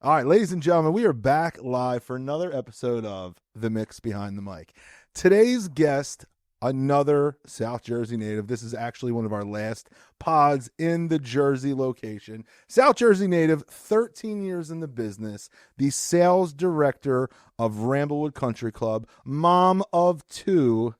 All right, ladies and gentlemen, we are back live for another episode of The Mix Behind the Mic. Today's guest, another South Jersey native. This is actually one of our last pods in the Jersey location. South Jersey native, 13 years in the business, the sales director of Ramblewood Country Club, mom of two,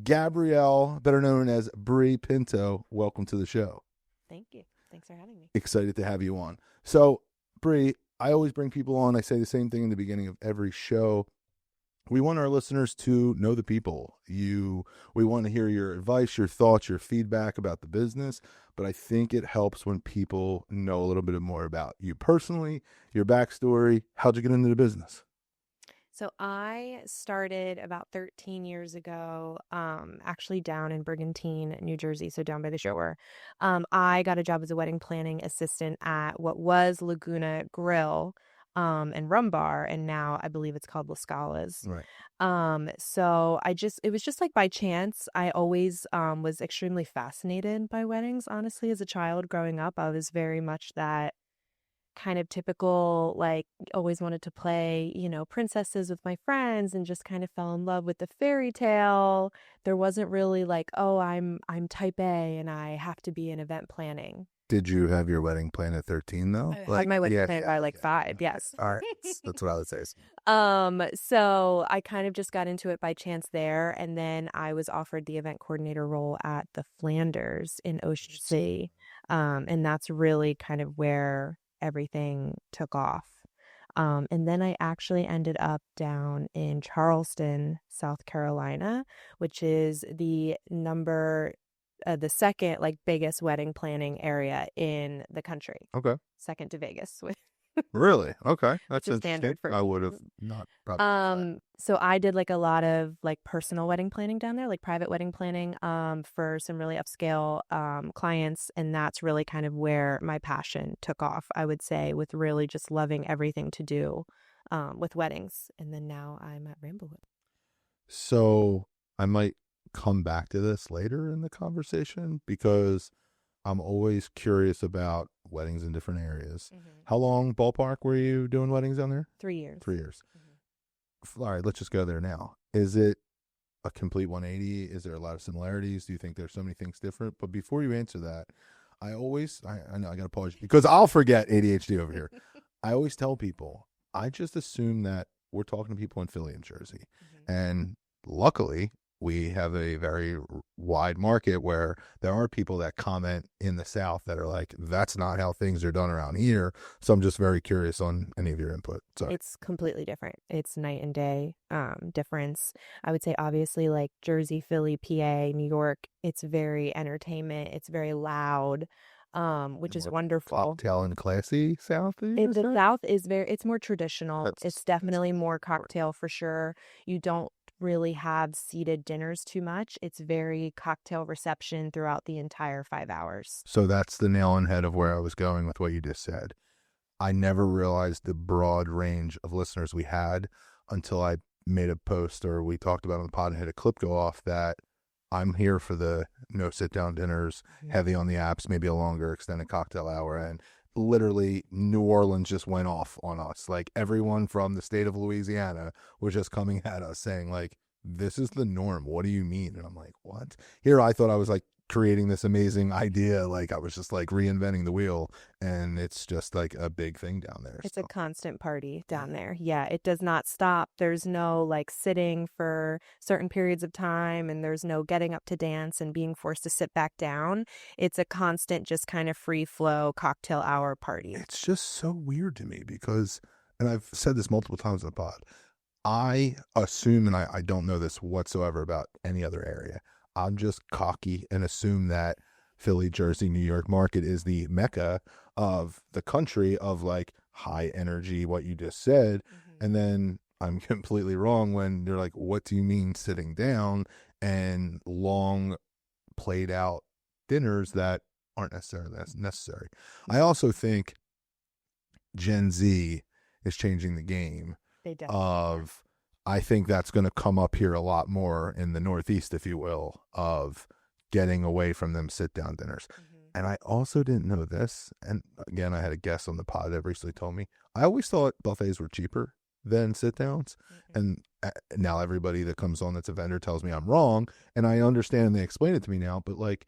Gabrielle, better known as Brie Pinto. Welcome to the show. Thank you. Thanks for having me. Excited to have you on. So, Brie, I always bring people on. I say the same thing in the beginning of every show. We want our listeners to know the people. We want to hear your advice, your thoughts, your feedback about the business. But I think it helps when people know a little bit more about you personally, your backstory. How'd you get into the business? So I started about 13 years ago, actually down in Brigantine, New Jersey, so down by the shore. I got a job as a wedding planning assistant at what was Laguna Grill and Rum Bar, and now I believe it's called La Scala's. Right. So it was just like by chance. I always was extremely fascinated by weddings, honestly, as a child growing up. I was very much that kind of typical, like, always wanted to play, princesses with my friends and just kind of fell in love with the fairy tale. There wasn't really like, oh, I'm type A and I have to be in event planning. Did you have your wedding planned at 13 though? I had my wedding planned by 5, yes. All right. That's what I would say. So I kind of just got into it by chance there, and then I was offered the event coordinator role at the Flanders in Ocean City. And that's really kind of where everything took off. And then I actually ended up down in Charleston, South Carolina, which is the second biggest wedding planning area in the country. Okay. Second to Vegas. Really? Okay. That's a standard for. I would have not probably. So I did a lot of personal wedding planning down there, private wedding planning, for some really upscale clients, and that's really kind of where my passion took off, I would say, with really just loving everything to do with weddings. And then now I'm at Ramblewood. So I might come back to this later in the conversation because I'm always curious about weddings in different areas. Mm-hmm. How long, ballpark, were you doing weddings down there? 3 years. 3 years. Mm-hmm. All right, let's just go there now. Is it a complete 180? Is there a lot of similarities? Do you think there's so many things different? But before you answer that, I know I got to pause because I'll forget ADHD over here. I always tell people, I just assume that we're talking to people in Philly and Jersey. Mm-hmm. And luckily, we have a very wide market where there are people that comment in the South that are like, that's not how things are done around here. So I'm just very curious on any of your input. Sorry. It's completely different. It's night and day difference. I would say obviously Jersey, Philly, PA, New York, it's very entertainment. It's very loud. Which is wonderful. Cocktail and classy South? The South is it's more traditional. It's definitely more cocktail for sure. You don't really have seated dinners too much. It's very cocktail reception throughout the entire 5 hours. So that's the nail on head of where I was going with what you just said. I never realized the broad range of listeners we had until I made a post or we talked about on the pod and had a clip go off that I'm here for the no sit-down dinners, heavy on the apps, maybe a longer extended cocktail hour. And literally New Orleans just went off on us. Everyone from the state of Louisiana was just coming at us saying this is the norm. What do you mean? And I'm like, what? Here I thought I was creating this amazing idea. I was just reinventing the wheel, and it's just a big thing down there. It's a constant party down there. Yeah, it does not stop. There's no sitting for certain periods of time, and there's no getting up to dance and being forced to sit back down. It's a constant just kind of free flow cocktail hour party. It's just so weird to me because, and I've said this multiple times in the pod, I assume, and I don't know this whatsoever about any other area, I'm just cocky and assume that Philly, Jersey, New York market is the mecca of the country of high energy, what you just said. Mm-hmm. And then I'm completely wrong when they're like, what do you mean sitting down and long played out dinners that aren't necessarily necessary. I also think Gen Z is changing the game of, I think that's going to come up here a lot more in the Northeast, if you will, of getting away from them sit-down dinners. Mm-hmm. And I also didn't know this, and again, I had a guest on the pod that recently told me, I always thought buffets were cheaper than sit downs. Mm-mm. And now everybody that comes on that's a vendor tells me I'm wrong. And I understand and they explain it to me now. But like,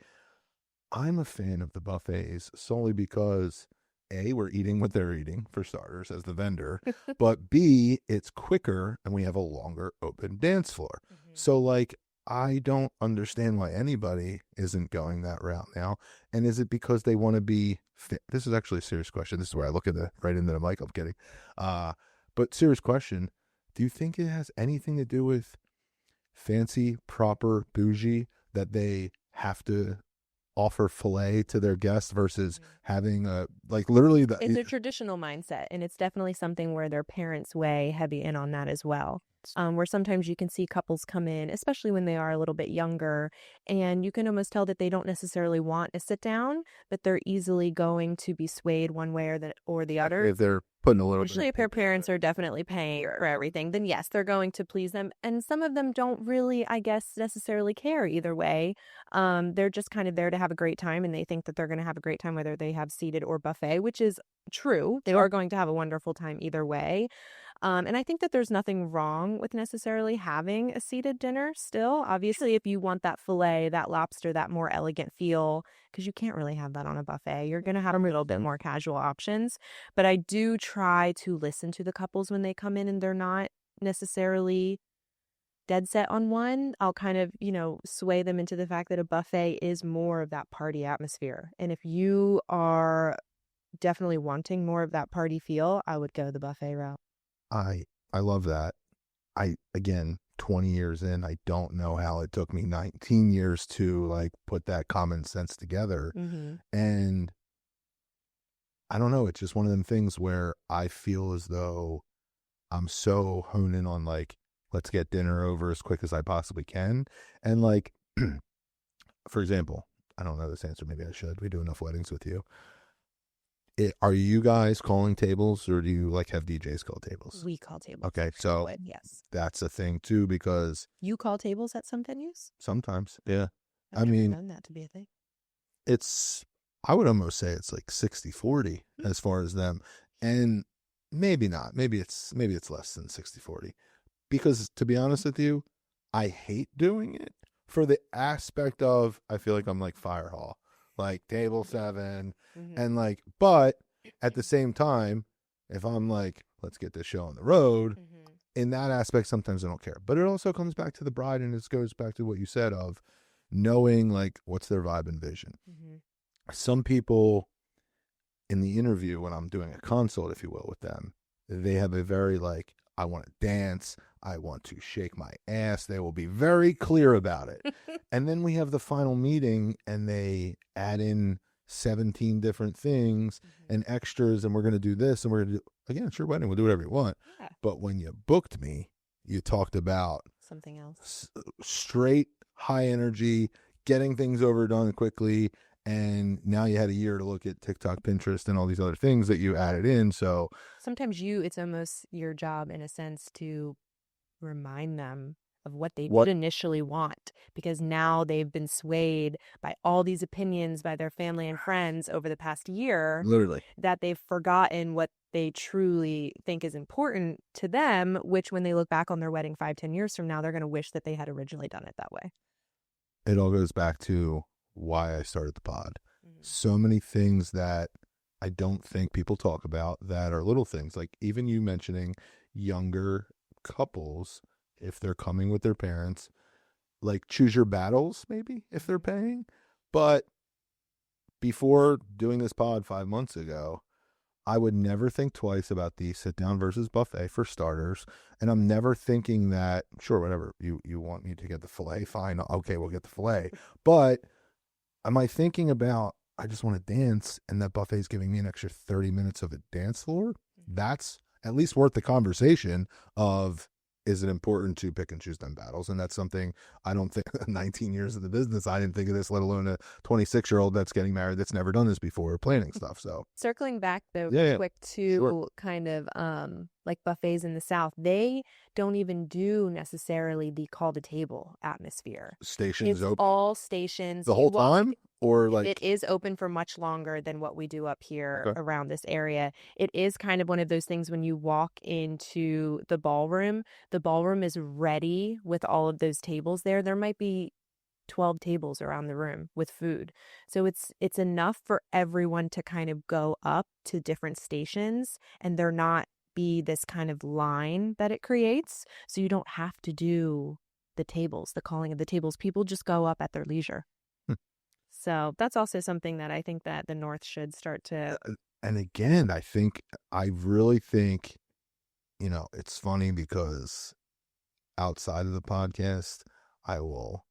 I'm a fan of the buffets solely because A, we're eating what they're eating for starters as the vendor, but B, it's quicker and we have a longer open dance floor. Mhm. So like, I don't understand why anybody isn't going that route now. And is it because they want to be fit? This is actually a serious question. This is where I look at the right into the mic. I'm kidding. But serious question. Do you think it has anything to do with fancy, proper, bougie that they have to offer filet to their guests versus having a like literally It's a traditional mindset, and it's definitely something where their parents weigh heavy in on that as well. Where sometimes you can see couples come in, especially when they are a little bit younger, and you can almost tell that they don't necessarily want a sit down, but they're easily going to be swayed one way or the other. if they're putting a little Usually, if their parents are definitely paying for everything, then yes, they're going to please them. And some of them don't really, I guess, necessarily care either way. They're just kind of there to have a great time, and they think that they're going to have a great time whether they have seated or buffet, which is true. They are going to have a wonderful time either way. And I think that there's nothing wrong with necessarily having a seated dinner still. Obviously, if you want that filet, that lobster, that more elegant feel, because you can't really have that on a buffet, you're going to have a little bit more casual options. But I do try to listen to the couples when they come in and they're not necessarily dead set on one. I'll kind of, sway them into the fact that a buffet is more of that party atmosphere. And if you are definitely wanting more of that party feel, I would go the buffet route. I love that. Again, 20 years in, I don't know how it took me 19 years to like put that common sense together. Mm-hmm. And I don't know, it's just one of them things where I feel as though I'm so honed in on like, let's get dinner over as quick as I possibly can. And like, for example, I don't know this answer. Maybe I should. We do enough weddings with you. Are you guys calling tables or do you like have DJs call tables? We call tables. Okay, so yes. that's a thing too because You call tables at some venues? sometimes, yeah. I've never known that to be a thing. I would almost say it's like 60-40 as far as them. And maybe not. Maybe it's less than 60-40. Because to be honest with you, I hate doing it for the aspect of I feel like I'm like fire hall, like table 7 and like, but at the same time, if I'm like, let's get this show on the road, in that aspect, sometimes I don't care. But it also comes back to the bride and it goes back to what you said of knowing like what's their vibe and vision. Some people in the interview when I'm doing a consult, if you will, with them, they have a very like, I want to dance. I want to shake my ass. They will be very clear about it. And then we have the final meeting and they add in 17 different things and extras. And we're going to do this. And we're going to do, again, it's your wedding. We'll do whatever you want. Yeah. But when you booked me, you talked about something else. Straight, high energy, getting things overdone quickly. And now you had a year to look at TikTok, Pinterest, and all these other things that you added in. So sometimes it's almost your job in a sense to remind them of what they did initially want, because now they've been swayed by all these opinions by their family and friends over the past year. Literally. That they've forgotten what they truly think is important to them, which when they look back on their wedding 5-10 years from now, they're going to wish that they had originally done it that way. It all goes back to why I started the pod. So many things that I don't think people talk about that are little things, like even you mentioning younger couples, if they're coming with their parents, like choose your battles maybe if they're paying. But before doing this pod 5 months ago, I would never think twice about the sit down versus buffet for starters. And I'm never thinking that, sure, whatever, you want me to get the filet, fine, okay, we'll get the filet. But am I thinking about, I just want to dance and that buffet is giving me an extra 30 minutes of a dance floor? That's at least worth the conversation of, is it important to pick and choose them battles? And that's something I don't think 19 years in the business, I didn't think of this, let alone a 26-year-old that's getting married that's never done this before planning stuff. So circling back though, quick to kind of like buffets in the South, they don't even do necessarily the call to table atmosphere. Stations it's open all stations the whole time, Or It like, is open for much longer than what we do up here okay. around this area. It is kind of one of those things when you walk into the ballroom is ready with all of those tables there. There might be 12 tables around the room with food. So it's enough for everyone to kind of go up to different stations and there not be this kind of line that it creates. So you don't have to do the tables, the calling of the tables. People just go up at their leisure. Hmm. So that's also something that I think that the North should start to. And again, I really think, it's funny because outside of the podcast, I will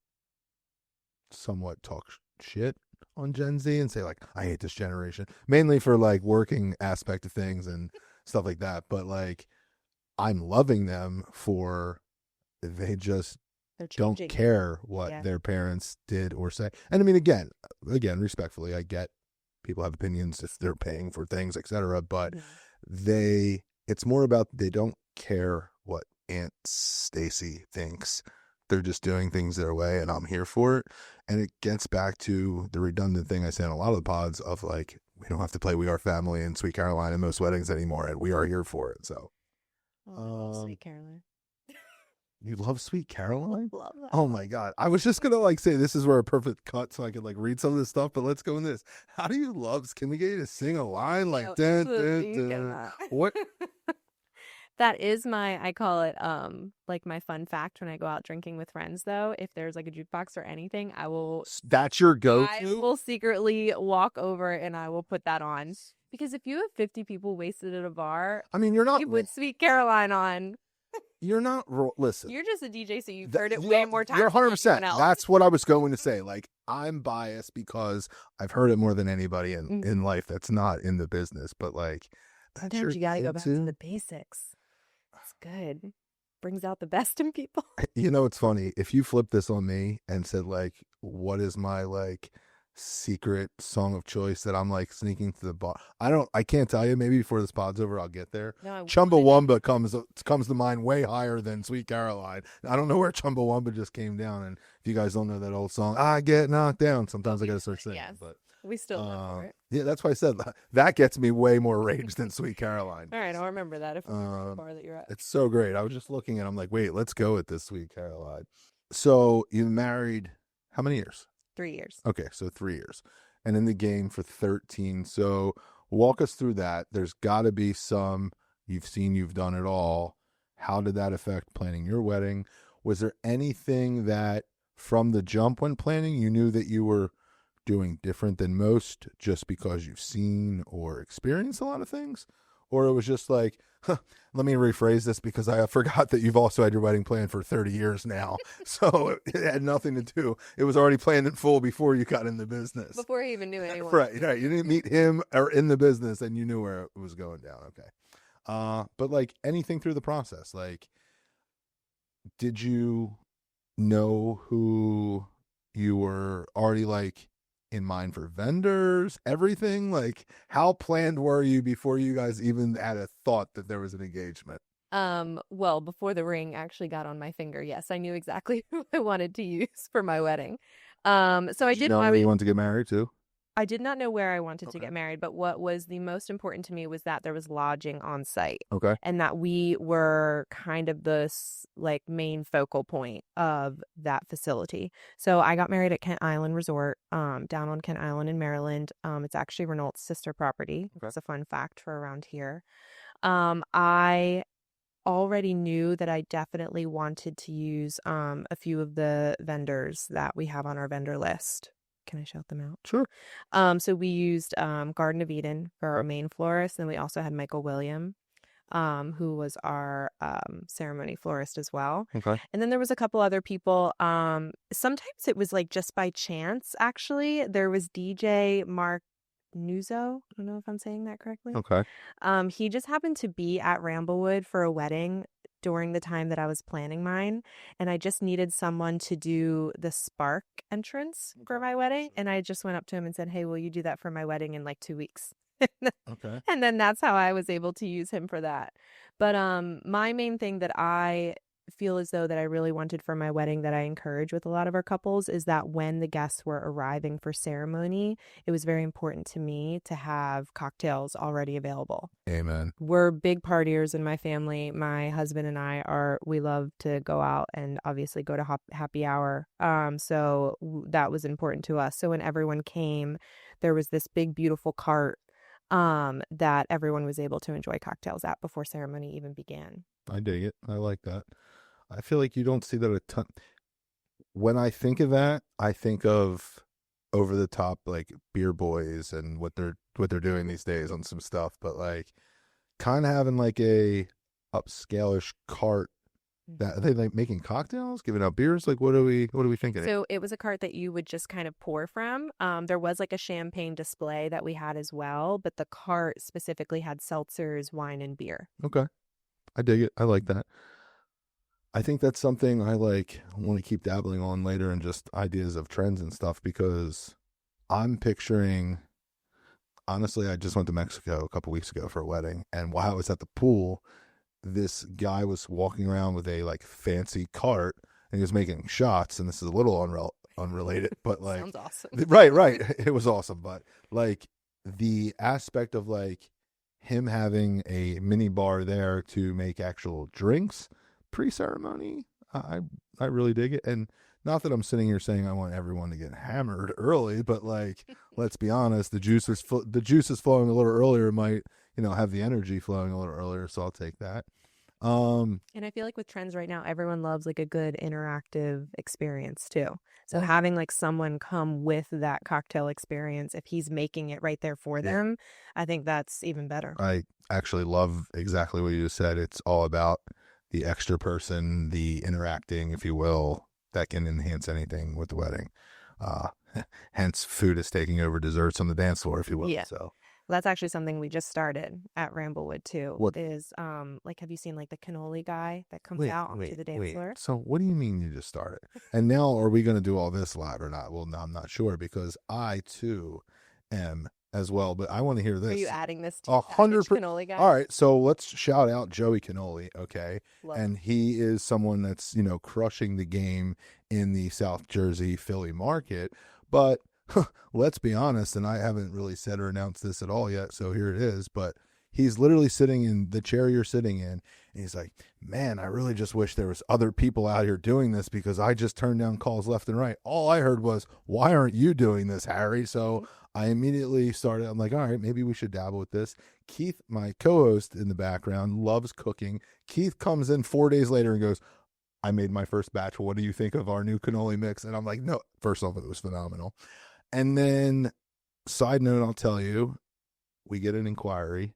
somewhat talk shit on Gen Z and say like, I hate this generation, mainly for like working aspect of things and stuff like that. But like, I'm loving them for they just They're don't changing. care what Yeah. their parents did or say. And I mean, again, respectfully, I get people have opinions if they're paying for things, etc. But it's more about they don't care what Aunt Stacy thinks. They're just doing things their way, and I'm here for it. And it gets back to the redundant thing I say in a lot of the pods of like, we don't have to play We Are Family in Sweet Caroline in most weddings anymore, and we are here for it. So, Oh, I love Sweet Caroline. you love Sweet Caroline? Love that. Oh my God. I was just gonna like say this is where a perfect cut so I could like read some of this stuff, but let's go in this. How do you love, can we get you to sing a line like No, dun, absolutely, dun, you dun. cannot. What? That is I call it like my fun fact when I go out drinking with friends though. If there's like a jukebox or anything, That's your I go-to? will secretly walk over and I will put that on. Because if you have 50 people wasted at a bar, I mean, you're not you put Sweet Caroline on. listen. You're just a DJ, so you've heard it way more times You're than 100%. anyone else. That's what I was going to say. Like, I'm biased because I've heard it more than anybody in life that's not in the business, but like, that's your You gotta go back to go-to? the basics. It's good. Brings out the best in people. You know, it's funny. If you flip this on me and said, like, what is my, like, secret song of choice that I'm, like, sneaking to the bar? I can't tell you. Maybe before this pod's over, I'll get there. No, Chumbawamba comes to mind way higher than Sweet Caroline. I don't know where Chumbawamba just came down. And if you guys don't know that old song, I get knocked down. Sometimes I got to start singing. Yes. But we still live for it. yeah, that's why I said that gets me way more rage than Sweet Caroline. All right, I'll remember that if it's the bar that you're at. It's so great. I was just looking and I'm like, wait, let's go with this Sweet Caroline. So you married how many years? 3 years. Okay, so 3 years. And in the game for 13. So walk us through that. There's got to be some, you've done it all. How did that affect planning your wedding? Was there anything that from the jump when planning you knew that you were doing different than most just because you've seen or experienced a lot of things? Or it was just like, let me rephrase this because I forgot that you've also had your wedding planned for 30 years now. So it had nothing to do. It was already planned in full before you got in the business. Before he even knew anyone. Right. You didn't meet him or in the business and you knew where it was going down. Okay. But like anything through the process, like, did you know who you were already like in mind for vendors, everything? Like, how planned were you before you guys even had a thought that there was an engagement? Well, before the ring actually got on my finger, yes, I knew exactly who I wanted to use for my wedding. So I did know where you want to get married to? I did not know where I wanted to get married, but what was the most important to me was that there was lodging on site. Okay. And that we were kind of the like main focal point of that facility. So I got married at Kent Island Resort, down on Kent Island in Maryland. It's actually Renault's sister property. Okay. It's a fun fact for around here. I already knew that I definitely wanted to use a few of the vendors that we have on our vendor list. Can I shout them out? Sure. So we used Garden of Eden for our main florist. And we also had Michael William, who was our ceremony florist as well. Okay. And then there was a couple other people. Sometimes it was like just by chance, actually. There was DJ Mark Nuzzo. I don't know if I'm saying that correctly. Okay. He just happened to be at Ramblewood for a wedding during the time that I was planning mine, and I just needed someone to do the spark entrance for my wedding, and I just went up to him and said, "Hey, will you do that for my wedding in like 2 weeks?" Okay. And then that's how I was able to use him for that. But my main thing that I feel as though that I really wanted for my wedding, that I encourage with a lot of our couples, is that when the guests were arriving for ceremony, it was very important to me to have cocktails already available. Amen. We're big partiers in my family. My husband and we love to go out and obviously go to happy hour. So that was important to us. So when everyone came, there was this big, beautiful cart that everyone was able to enjoy cocktails at before ceremony even began. I dig it. I like that. I feel like you don't see that a ton. When I think of that, I think of over the top like beer boys and what they're doing these days on some stuff, but like kind of having like a upscale-ish cart that are they like making cocktails, giving out beers. Like what are we thinking? So it was a cart that you would just kind of pour from. There was like a champagne display that we had as well, but the cart specifically had seltzers, wine, and beer. Okay, I dig it. I like that. I think that's something I want to keep dabbling on later, and just ideas of trends and stuff, because I'm picturing, honestly, I just went to Mexico a couple weeks ago for a wedding, and while I was at the pool, this guy was walking around with a like fancy cart, and he was making shots, and this is a little unrelated, but like sounds awesome. Right. It was awesome, but like the aspect of like him having a mini bar there to make actual drinks pre-ceremony, I really dig it. And not that I'm sitting here saying I want everyone to get hammered early, but like let's be honest, the juice is flowing a little earlier, might have the energy flowing a little earlier, so I'll take that. And I feel like with trends right now, everyone loves like a good interactive experience too. So having like someone come with that cocktail experience, if he's making it right there for them, I think that's even better. I actually love exactly what you just said. It's all about the extra person, the interacting, if you will, that can enhance anything with the wedding. Hence, food is taking over desserts on the dance floor, if you will. Yeah. So Well, that's actually something we just started at Ramblewood too. What? Is like, have you seen like the cannoli guy that comes out onto the dance floor? So what do you mean you just started? And now are we going to do all this live or not? Well, no, I'm not sure, because I too am as well, but I want to hear this. Are you adding this to 100% cannoli guy? All right, so let's shout out Joey Cannoli, okay? Love and he is someone that's crushing the game in the South Jersey Philly market. But let's be honest, and I haven't really said or announced this at all yet, so here it is. But he's literally sitting in the chair you're sitting in, and he's like, man, I really just wish there was other people out here doing this, because I just turned down calls left and right. All I heard was, why aren't you doing this, Harry? So I immediately started, I'm like, all right, maybe we should dabble with this. Keith, my co-host in the background, loves cooking. Keith comes in 4 days later and goes, I made my first batch. What do you think of our new cannoli mix? And I'm like, no, first off, it was phenomenal. And then, side note, I'll tell you, we get an inquiry.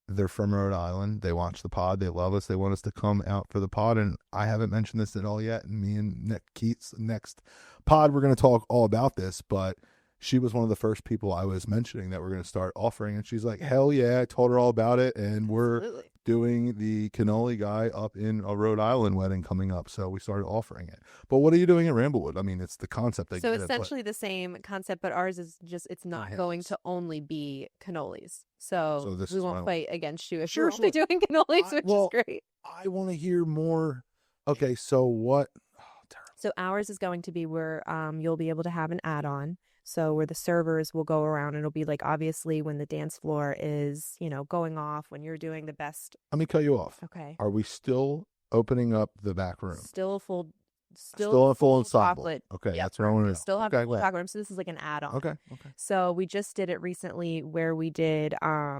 They're from Rhode Island. They watch the pod. They love us. They want us to come out for the pod. And I haven't mentioned this at all yet. And me and Keith's next pod, we're going to talk all about this. But she was one of the first people I was mentioning that we're going to start offering. And she's like, hell yeah. I told her all about it. And we're doing the cannoli guy up in a Rhode Island wedding coming up. So we started offering it. But what are you doing at Ramblewood? I mean, it's the concept. So essentially the same concept, but ours is just, it's not going to only be cannolis. So we won't fight against you if you're only doing cannolis, which is great. I want to hear more. Okay, so what? Oh, terrible. So ours is going to be where you'll be able to have an add-on. So where the servers will go around, and it'll be like, obviously when the dance floor is, going off, when you're doing the best. Let me cut you off. Okay. Are we still opening up the back room? Still a full ensemble. chocolate. Okay, that's what I want to know. Still have a full chocolate room. So this is like an add-on. Okay. So we just did it recently where we did, I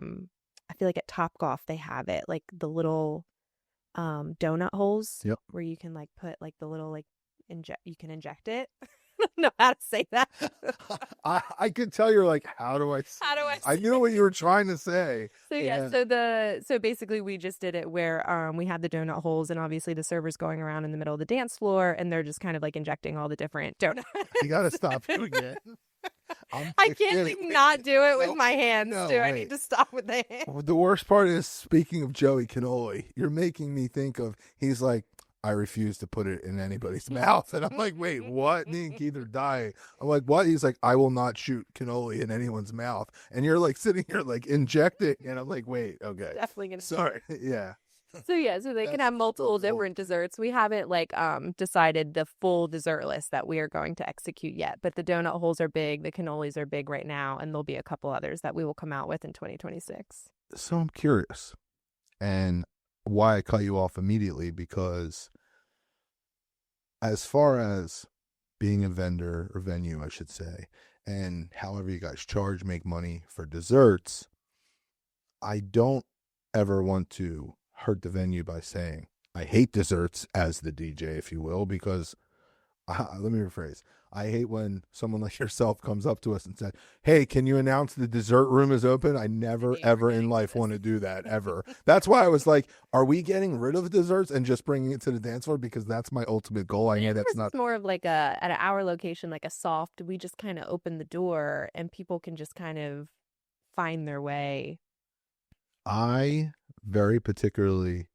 feel like at Topgolf they have it, like the little donut holes. Yep. Where you can like put like the little like you can inject it. I don't know how to say that. I could tell you're like, how do I I knew what you were trying to say. So yeah, so basically we just did it where we had the donut holes, and obviously the servers going around in the middle of the dance floor, and they're just kind of like injecting all the different donuts. You got to stop doing it. I can't not do it with my hands. I need to stop with the hands. Well, the worst part is, speaking of Joey Cannoli, you're making me think of, he's like, I refuse to put it in anybody's mouth. And I'm like, wait, what? Me and Keith are dying. I'm like, what? He's like, I will not shoot cannoli in anyone's mouth. And you're like sitting here like injecting. And I'm like, wait, okay. Definitely going to. Sorry. Yeah. So they can have multiple different desserts. We haven't decided the full dessert list that we are going to execute yet, but the donut holes are big, the cannolis are big right now, and there'll be a couple others that we will come out with in 2026. So I'm curious, and why I cut you off immediately, because as far as being a vendor or venue, I should say, and however you guys charge, make money for desserts, I don't ever want to hurt the venue by saying I hate desserts as the DJ, if you will, because let me rephrase. I hate when someone like yourself comes up to us and says, "Hey, can you announce the dessert room is open?" I never, ever in life want to do that, ever. That's why I was like, are we getting rid of desserts and just bringing it to the dance floor? Because that's my ultimate goal. I know that's not. It's more of like at our location, like a soft, we just kind of open the door and people can just kind of find their way. I very particularly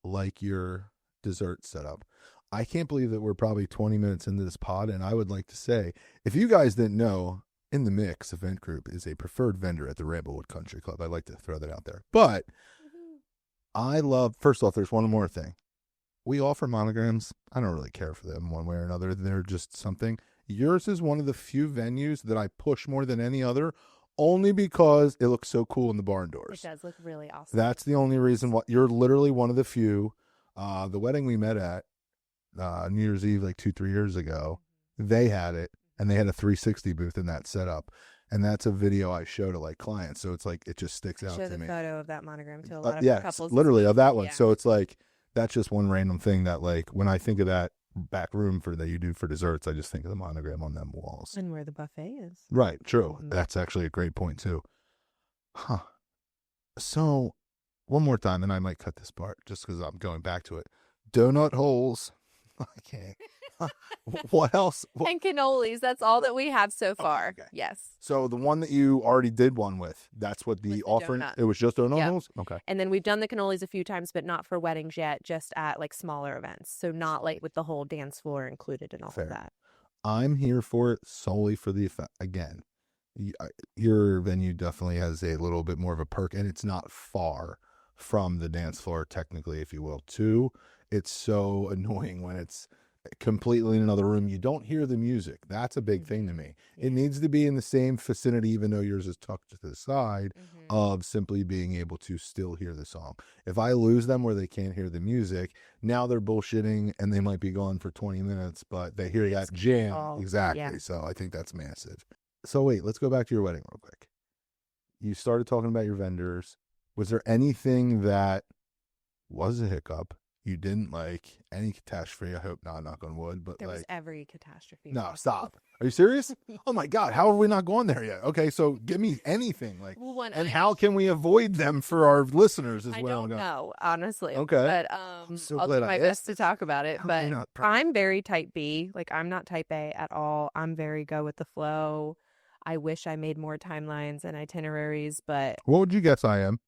like your dessert setup. I can't believe that we're probably 20 minutes into this pod, and I would like to say, if you guys didn't know, In the Mix Event Group is a preferred vendor at the Ramblewood Country Club. I'd like to throw that out there. But I love, first off, there's one more thing. We offer monograms. I don't really care for them one way or another. They're just something. Yours is one of the few venues that I push more than any other, only because it looks so cool in the barn doors. It does look really awesome. That's the only reason why. You're literally one of the few. The wedding we met at, New Year's Eve, like 2-3 years ago, they had it, and they had a 360 booth in that setup, and that's a video I show to like clients. So it's like it just sticks out to me. Show the photo of that monogram to a lot of couples. Literally of that one. Yeah. So it's like that's just one random thing that, like, when I think of that back room that you do for desserts, I just think of the monogram on them walls and where the buffet is. Right. True. That's actually a great point too. Huh. So one more time, and I might cut this part just because I'm going back to it. Donut holes. Okay. What else? And cannolis. That's all that we have so far. Okay. Yes. So the one that you already did one with, that's what the offering. It was just donut holes? Okay. And then we've done the cannolis a few times, but not for weddings yet, just at like smaller events. So not like with the whole dance floor included and all of that. I'm here for it solely for the effect. Again, your venue definitely has a little bit more of a perk, and it's not far from the dance floor, technically, if you will. Two, it's so annoying when it's completely in another room. You don't hear the music. That's a big thing to me. It needs to be in the same vicinity, even though yours is tucked to the side, of simply being able to still hear the song. If I lose them where they can't hear the music, now they're bullshitting and they might be gone for 20 minutes, but they hear that jam. Oh, exactly. Yeah. So I think that's massive. So wait, let's go back to your wedding real quick. You started talking about your vendors. Was there anything that was a hiccup you didn't like? Any catastrophe? I hope not, knock on wood. But there was every catastrophe. No, stop. Are you serious? Oh my God, how have we not gone there yet? Okay, so give me anything, like, and how can we avoid them for our listeners? I don't know, honestly. Okay, but I'll do my best to talk about it. But I'm very type B. Like, I'm not type A at all. I'm very go with the flow. I wish I made more timelines and itineraries, but what would you guess I am?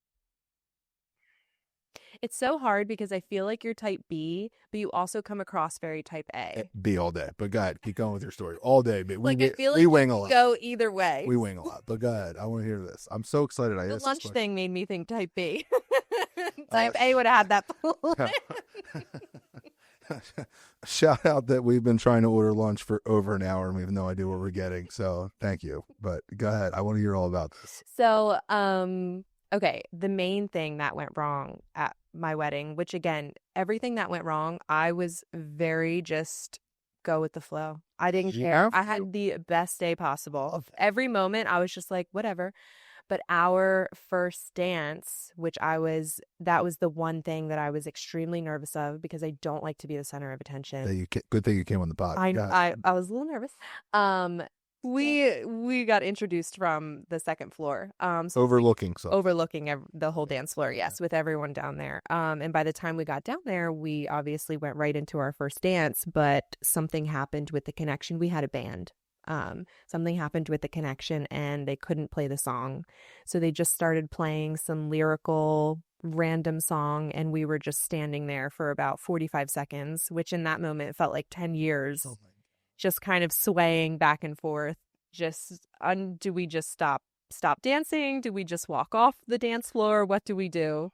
It's so hard because I feel like you're type B, but you also come across very type A. B all day. But go ahead. Keep going with your story. All day. But we wing a lot. Go either way. We wing a lot. But go ahead. I want to hear this. I'm so excited. The lunch thing made me think type B. Type A would have had that. Shout out that we've been trying to order lunch for over an hour and we have no idea what we're getting. So thank you. But go ahead. I want to hear all about this. So, okay, the main thing that went wrong at my wedding, which again, everything that went wrong, I was very just go with the flow. I didn't care. I had the best day possible. Every moment I was just like, whatever. But our first dance, that was the one thing that I was extremely nervous of because I don't like to be the center of attention. Good thing you came on the pod. I was a little nervous. We got introduced from the second floor, so overlooking the whole dance floor. Yes, with everyone down there. And by the time we got down there, we obviously went right into our first dance. But something happened with the connection. We had a band. Something happened with the connection, and they couldn't play the song, so they just started playing some lyrical random song, and we were just standing there for about 45 seconds, which in that moment felt like 10 years. Oh, just kind of swaying back and forth. Do we just stop dancing? Do we just walk off the dance floor? What do we do?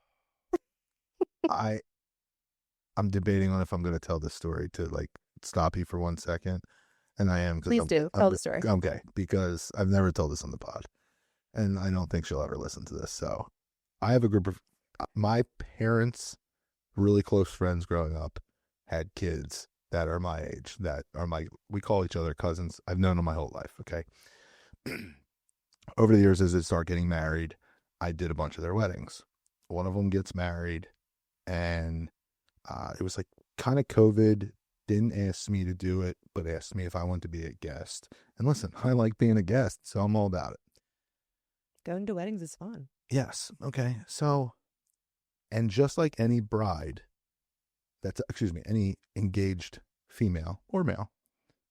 I'm debating on if I'm going to tell this story to like stop you for 1 second, and I am because Please do. Tell the story. Okay, because I've never told this on the pod, and I don't think she'll ever listen to this. So, I have a group of my parents, really close friends growing up, had kids that are my age, that are we call each other cousins. I've known them my whole life. Okay, over the years, as they start getting married, I did a bunch of their weddings. One of them gets married, and it was like kind of COVID. Didn't ask me to do it, but asked me if I wanted to be a guest. And listen, I like being a guest, so I'm all about it. Going to weddings is fun. Yes. Okay. So, and just like any bride, any engaged female or male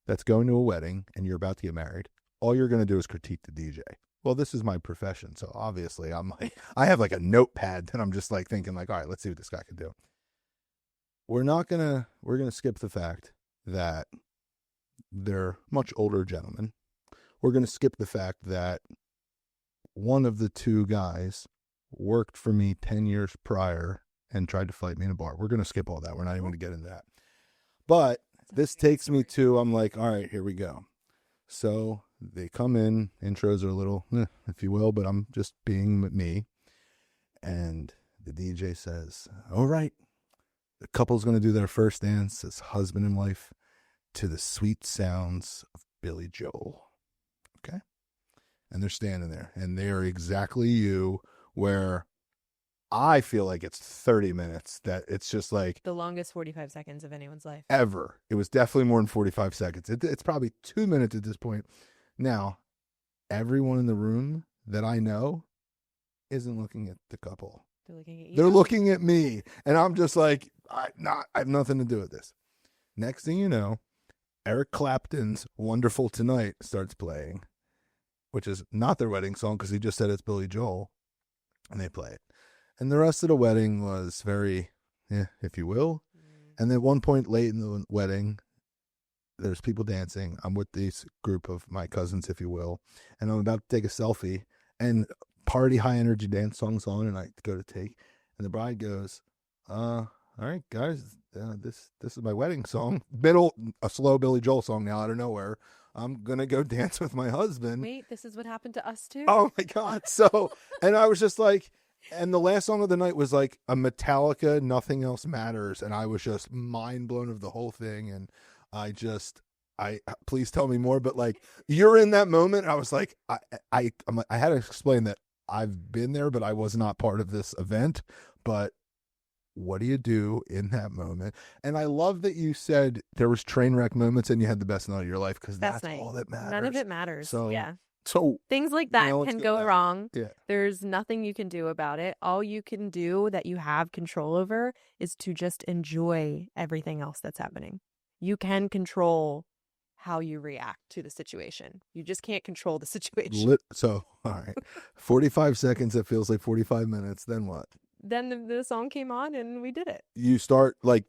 that's going to a wedding and you're about to get married, all you're going to do is critique the DJ. Well, this is my profession, so obviously I'm like, I have like a notepad that I'm just like thinking like, all right, let's see what this guy can do. We're going to skip the fact that they're much older gentlemen. We're going to skip the fact that one of the two guys worked for me 10 years prior and tried to fight me in a bar. We're going to skip all that. We're not even going to get into that. But this takes me to, I'm like, all right, here we go. So they come in, intros are a little, if you will, but I'm just being me. And the DJ says, all right, the couple's going to do their first dance as husband and wife to the sweet sounds of Billy Joel. Okay? And they're standing there, and they are exactly you, where I feel like it's 30 minutes, that it's just like the longest 45 seconds of anyone's life ever. It was definitely more than 45 seconds. It's probably 2 minutes at this point. Now, everyone in the room that I know isn't looking at the couple. They're looking at you. They're looking at me, and I'm just like, I have nothing to do with this. Next thing you know, Eric Clapton's Wonderful Tonight starts playing, which is not their wedding song because he just said it's Billy Joel, and they play it. And the rest of the wedding was very, if you will. And then at one point late in the wedding, there's people dancing. I'm with this group of my cousins, if you will, and I'm about to take a selfie, and party high energy dance songs on, and I go to take, and the bride goes, all right, guys, this is my wedding song. A slow Billy Joel song now out of nowhere. I'm going to go dance with my husband. Wait, this is what happened to us too? Oh my God. So, and I was just like, and the last song of the night was like a Metallica, Nothing Else Matters. And I was just mind blown of the whole thing. And please tell me more, but like, you're in that moment. I was like, I had to explain that I've been there, but I was not part of this event. But what do you do in that moment? And I love that you said there was train wreck moments and you had the best night of your life, because that's nice. all that matters. None of it matters. So, yeah. So things like that can go wrong. Yeah. There's nothing you can do about it. All you can do that you have control over is to just enjoy everything else that's happening. You can control how you react to the situation. You just can't control the situation. So, all right. 45 seconds, it feels like 45 minutes. Then what? Then the song came on and we did it. You start like...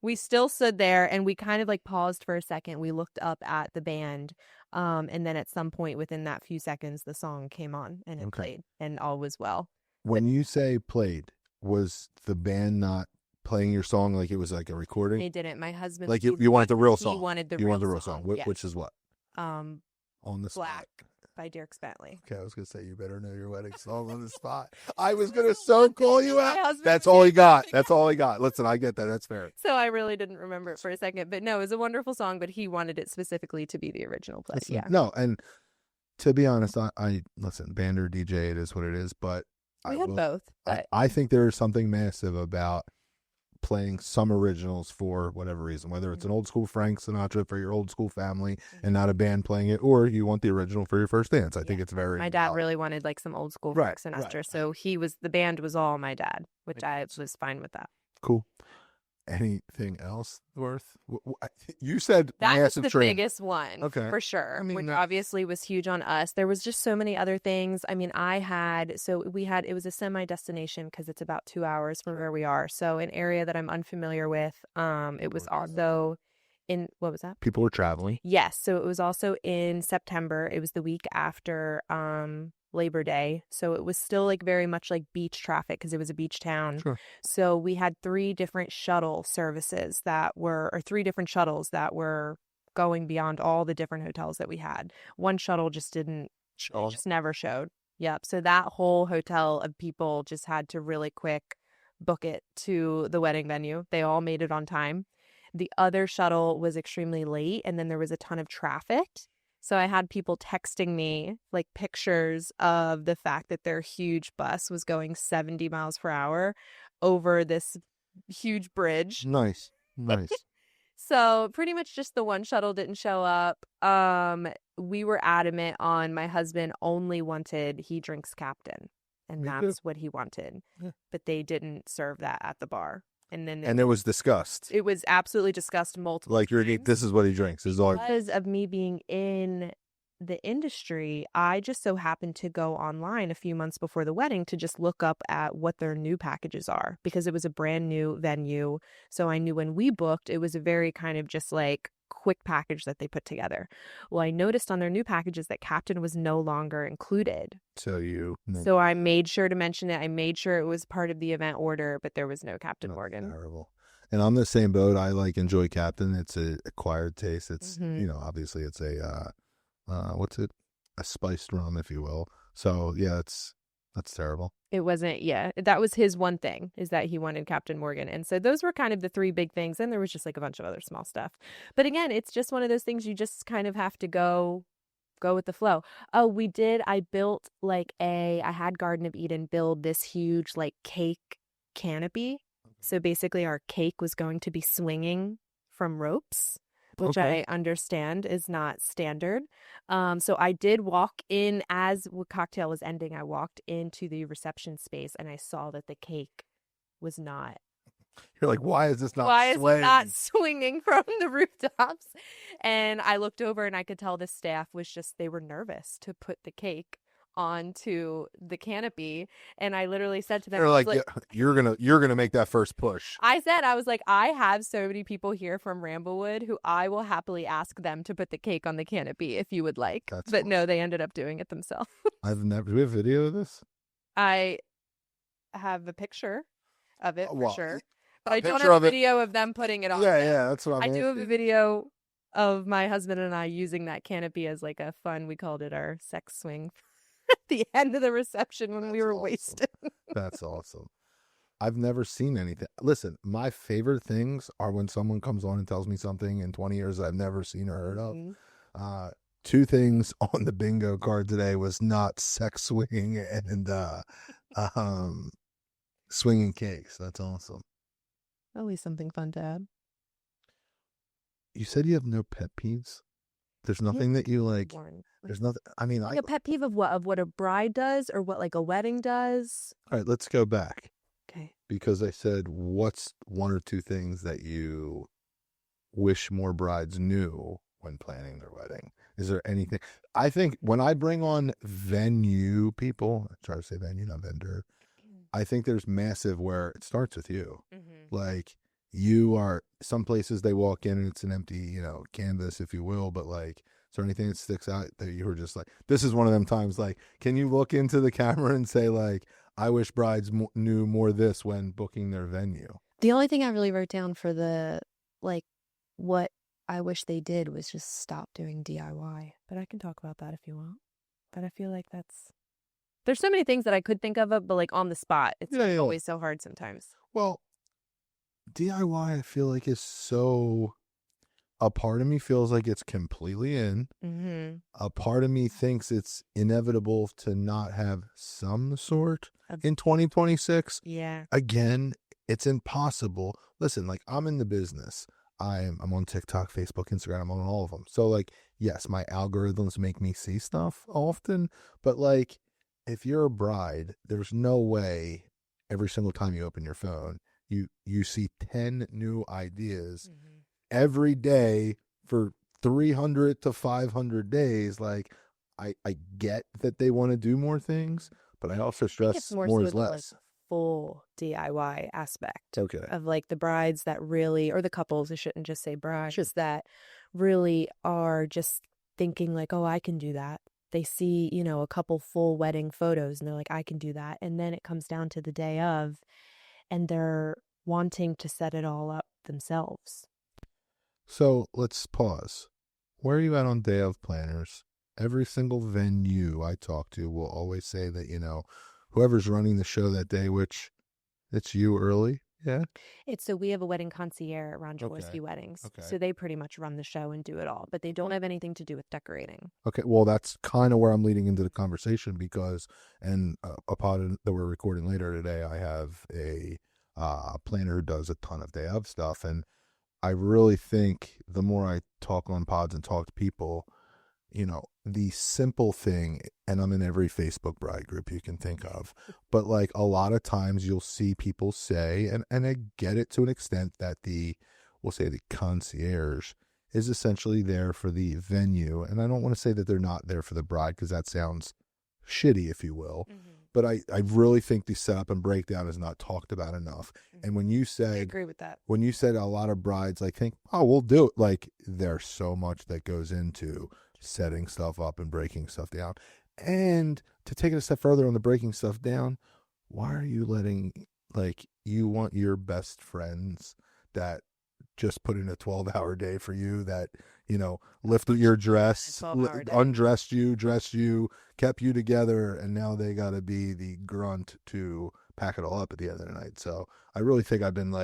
We still stood there and we kind of like paused for a second. We looked up at the band. And then at some point within that few seconds, the song came on and it played and all was well. When you say played, was the band not playing your song like it was like a recording? They didn't. My husband... Like you wanted the real song. He wanted the real song. Yes. Which is what? On the spot. Black by Dirk Bentley. Okay, I was going to say, you better know your wedding song on the spot. I was going to call you out. That's all he got. That's all he got. Listen, I get that. That's fair. So I really didn't remember it for a second. But no, it was a wonderful song, but he wanted it specifically to be the original play. Listen, yeah. No, and to be honest, I listen, band or DJ, it is what it is. But we had both. But I think there is something massive about playing some originals for whatever reason, whether it's an old school Frank Sinatra for your old school family and not a band playing it, or you want the original for your first dance. I think it's very... My dad really wanted like some old school Frank Sinatra, so the band was all my dad, which I was fine with that. Cool. Anything else worth? You said that's massive the train. Biggest one, okay, for sure. I mean, which obviously was huge on us. There was just so many other things. I mean, it was a semi-destination because it's about 2 hours from where we are. So an area that I'm unfamiliar with. It was also in, what was that? People were traveling. Yes. So it was also in September. It was the week after Labor Day. So it was still like very much like beach traffic because it was a beach town. Sure. So we had three different shuttle services or three different shuttles that were going beyond all the different hotels that we had. One shuttle just didn't, it just never showed. Yep. So that whole hotel of people just had to really quick book it to the wedding venue. They all made it on time. The other shuttle was extremely late, and then there was a ton of traffic. So I had people texting me like pictures of the fact that their huge bus was going 70 miles per hour over this huge bridge. Nice. So pretty much just the one shuttle didn't show up. We were adamant on my husband only wanted, he drinks Captain, and that's what he wanted. Yeah. But they didn't serve that at the bar. And then And it was discussed. it was absolutely discussed multiple Like times. this is what he drinks. This is all. Because of me being in the industry, I just so happened to go online a few months before the wedding to just look up at what their new packages are, because it was a brand new venue. So I knew when we booked, it was a very kind of just like quick package that they put together. Well, I noticed on their new packages that Captain was no longer included. So I made sure to mention it. I made sure it was part of the event order, but there was no Captain Morgan. Terrible. And I'm the same boat. I like enjoy Captain. It's a acquired taste. It's obviously it's a what's it? A spiced rum, if you will. So yeah, that's terrible. It wasn't, that was his one thing, is that he wanted Captain Morgan. And so those were kind of the three big things. And there was just like a bunch of other small stuff. But again, it's just one of those things you just kind of have to go with the flow. Oh, I built I had Garden of Eden build this huge like cake canopy. So basically our cake was going to be swinging from ropes, which I understand is not standard. So I did walk in as the cocktail was ending. I walked into the reception space and I saw that the cake was not. You're like, why is this not swinging from the rooftops? And I looked over and I could tell the staff they were nervous to put the cake onto the canopy. And I literally said to them, they're like, yeah, you're gonna make that first push. I was like, I have so many people here from Ramblewood who I will happily ask them to put the cake on the canopy if you would like. But awesome. No, they ended up doing it themselves. Do we have video of this? I have a picture of it for sure. But I don't have a video of them putting it on. Yeah, that's what I mean. I do have a video of my husband and I using that canopy as like a fun, we called it our sex swing at the end of the reception when we were wasted. That's awesome. I've never seen anything. Listen, my favorite things are when someone comes on and tells me something in 20 years I've never seen or heard of. Two things on the bingo card today was not sex swinging and swinging cakes. That's awesome. Always something fun to add. You said you have no pet peeves? There's nothing that you like. There's nothing. I mean, a pet peeve of what? Of what a bride does or what like a wedding does? All right, let's go back. Okay. Because I said, what's one or two things that you wish more brides knew when planning their wedding? Is there anything? I think when I bring on venue people, I try to say venue, not vendor. I think there's massive where it starts with you. Mm-hmm. Like you are, some places they walk in and it's an empty, canvas, if you will. But like, is there anything that sticks out that you were just like, this is one of them times, like, can you look into the camera and say like, I wish brides knew more this when booking their venue? The only thing I really wrote down for what I wish they did was just stop doing DIY. But I can talk about that if you want. But I feel like there's so many things that I could think of, but like on the spot, it's always so hard sometimes. Well, DIY, I feel like is so. A part of me feels like it's completely in. Mm-hmm. A part of me thinks it's inevitable to not have some sort in 2026. Yeah. Again, it's impossible. Listen, like I'm in the business. I'm on TikTok, Facebook, Instagram. I'm on all of them. So like, yes, my algorithms make me see stuff often, but like, if you're a bride, there's no way every single time you open your phone, you see 10 new ideas every day for 300 to 500 days. Like, I get that they want to do more things, but I also stress more is less. Like full DIY aspect. Okay. Of like the brides that really, or the couples, I shouldn't just say brides, just that really are just thinking like, oh, I can do that. they see, a couple full wedding photos and they're like, I can do that. And then it comes down to the day of and they're wanting to set it all up themselves. So let's pause. Where are you at on day of planners? Every single venue I talk to will always say that, whoever's running the show that day, which it's you early. Yeah. So we have a wedding concierge at Ron Jaworski Weddings. Okay. So they pretty much run the show and do it all, but they don't have anything to do with decorating. Okay. Well, that's kind of where I'm leading into the conversation because, and a pod that we're recording later today, I have a planner who does a ton of day of stuff. And I really think the more I talk on pods and talk to people, the simple thing, and I'm in every Facebook bride group you can think of, but like a lot of times you'll see people say, and I get it to an extent, that we'll say the concierge is essentially there for the venue. And I don't want to say that they're not there for the bride because that sounds shitty, if you will. Mm-hmm. But I really think the setup and breakdown is not talked about enough. Mm-hmm. And when you said, I agree with that. When you said a lot of brides like think, oh, we'll do it. Like there's so much that goes into setting stuff up and breaking stuff down. And to take it a step further on the breaking stuff down, why are you letting, you want your best friends that just put in a 12-hour day for you, that, lifted your dress, undressed you, dressed you, kept you together, and now they got to be the grunt to pack it all up at the end of the night. So I really think I've been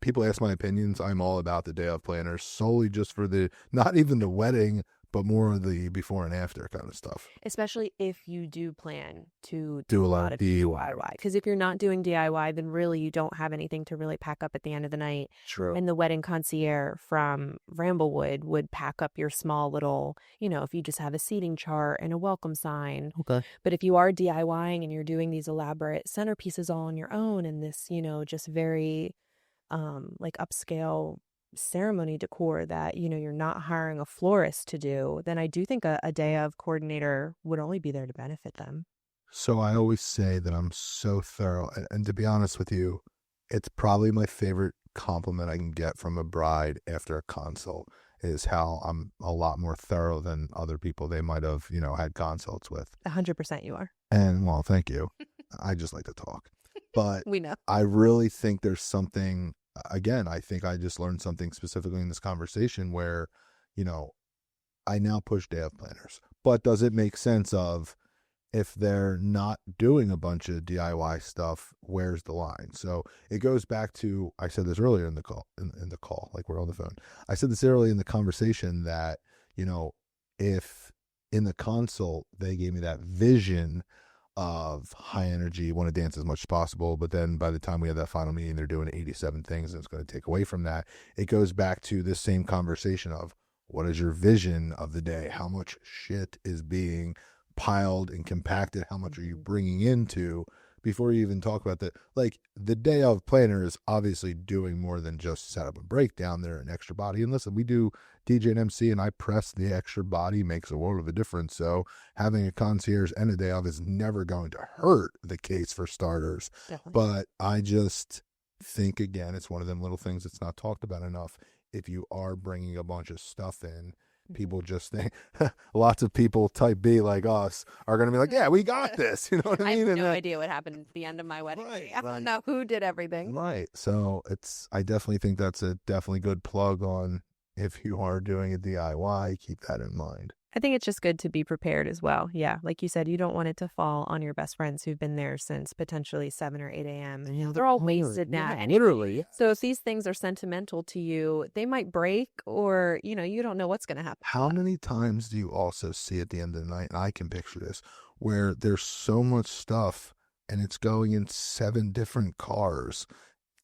people ask my opinions. I'm all about the day of planners solely just for not even the wedding, but more of the before and after kind of stuff. Especially if you do plan to do a lot of DIY. Because if you're not doing DIY, then really you don't have anything to really pack up at the end of the night. True. And the wedding concierge from Ramblewood would pack up your small little, if you just have a seating chart and a welcome sign. Okay. But if you are DIYing and you're doing these elaborate centerpieces all on your own and this, just very upscale ceremony decor that you're not hiring a florist to do, then I do think a day of coordinator would only be there to benefit them. So I always say that I'm so thorough, and to be honest with you, it's probably my favorite compliment I can get from a bride after a consult is how I'm a lot more thorough than other people they might have had consults with. 100% you are. And well, thank you. I just like to talk, but we know. I really think there's something. Again, I think I just learned something specifically in this conversation where, I now push day of planners. But does it make sense of if they're not doing a bunch of DIY stuff, where's the line? So it goes back to, I said this earlier in the call, in the call, like we're on the phone. I said this earlier in the conversation that, if in the consult they gave me that vision of high energy, want to dance as much as possible, but then by the time we have that final meeting, they're doing 87 things and it's going to take away from that. It goes back to this same conversation of what is your vision of the day? How much shit is being piled and compacted? How much are you bringing into before you even talk about the day of planner is obviously doing more than just set up and breakdown. They're an extra body. And listen, we do DJ and MC and I press the extra body makes a world of a difference. So having a concierge and a day of is never going to hurt the case for starters. Definitely. But I just think, again, it's one of them little things that's not talked about enough. If you are bringing a bunch of stuff in, people just think, lots of people type B like us are going to be like, yeah, we got this. You know what I mean? I have no idea what happened at the end of my wedding. Right, I don't know who did everything. Right. So I definitely think that's a definitely good plug on if you are doing a DIY, keep that in mind. I think it's just good to be prepared as well. Yeah. Like you said, you don't want it to fall on your best friends who've been there since potentially 7 or 8 a.m. And they're all wasted now. Yeah, literally. So if these things are sentimental to you, they might break or, you don't know what's going to happen. How many times do you also see at the end of the night, and I can picture this, where there's so much stuff and it's going in 7 different cars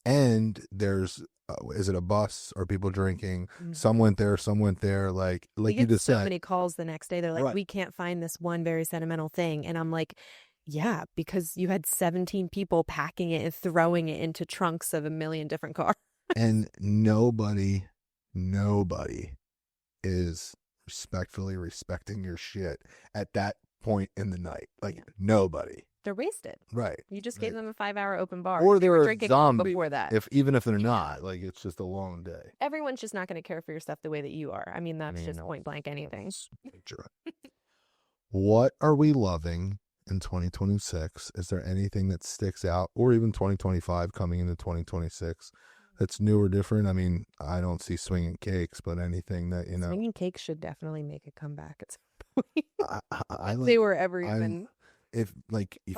and there's is it a bus or people drinking? Mm-hmm. Some went there. Like you just said. So many calls the next day. They're like, right. We can't find this one very sentimental thing. And I'm like, yeah, because you had 17 people packing it and throwing it into trunks of a million different cars. And nobody is respectfully respecting your shit at that point in the night. Like nobody. They're wasted. Right. You just gave them a 5-hour open bar. Or they were drinking zombie before that. Even if they're not, like it's just a long day. Everyone's just not going to care for your stuff the way that you are. I mean, that's just point blank anything. What are we loving in 2026? Is there anything that sticks out, or even 2025 coming into 2026 that's new or different? I mean, I don't see swinging cakes, but anything that, Swinging cakes should definitely make a comeback at some point. I If like, they were ever I'm, even if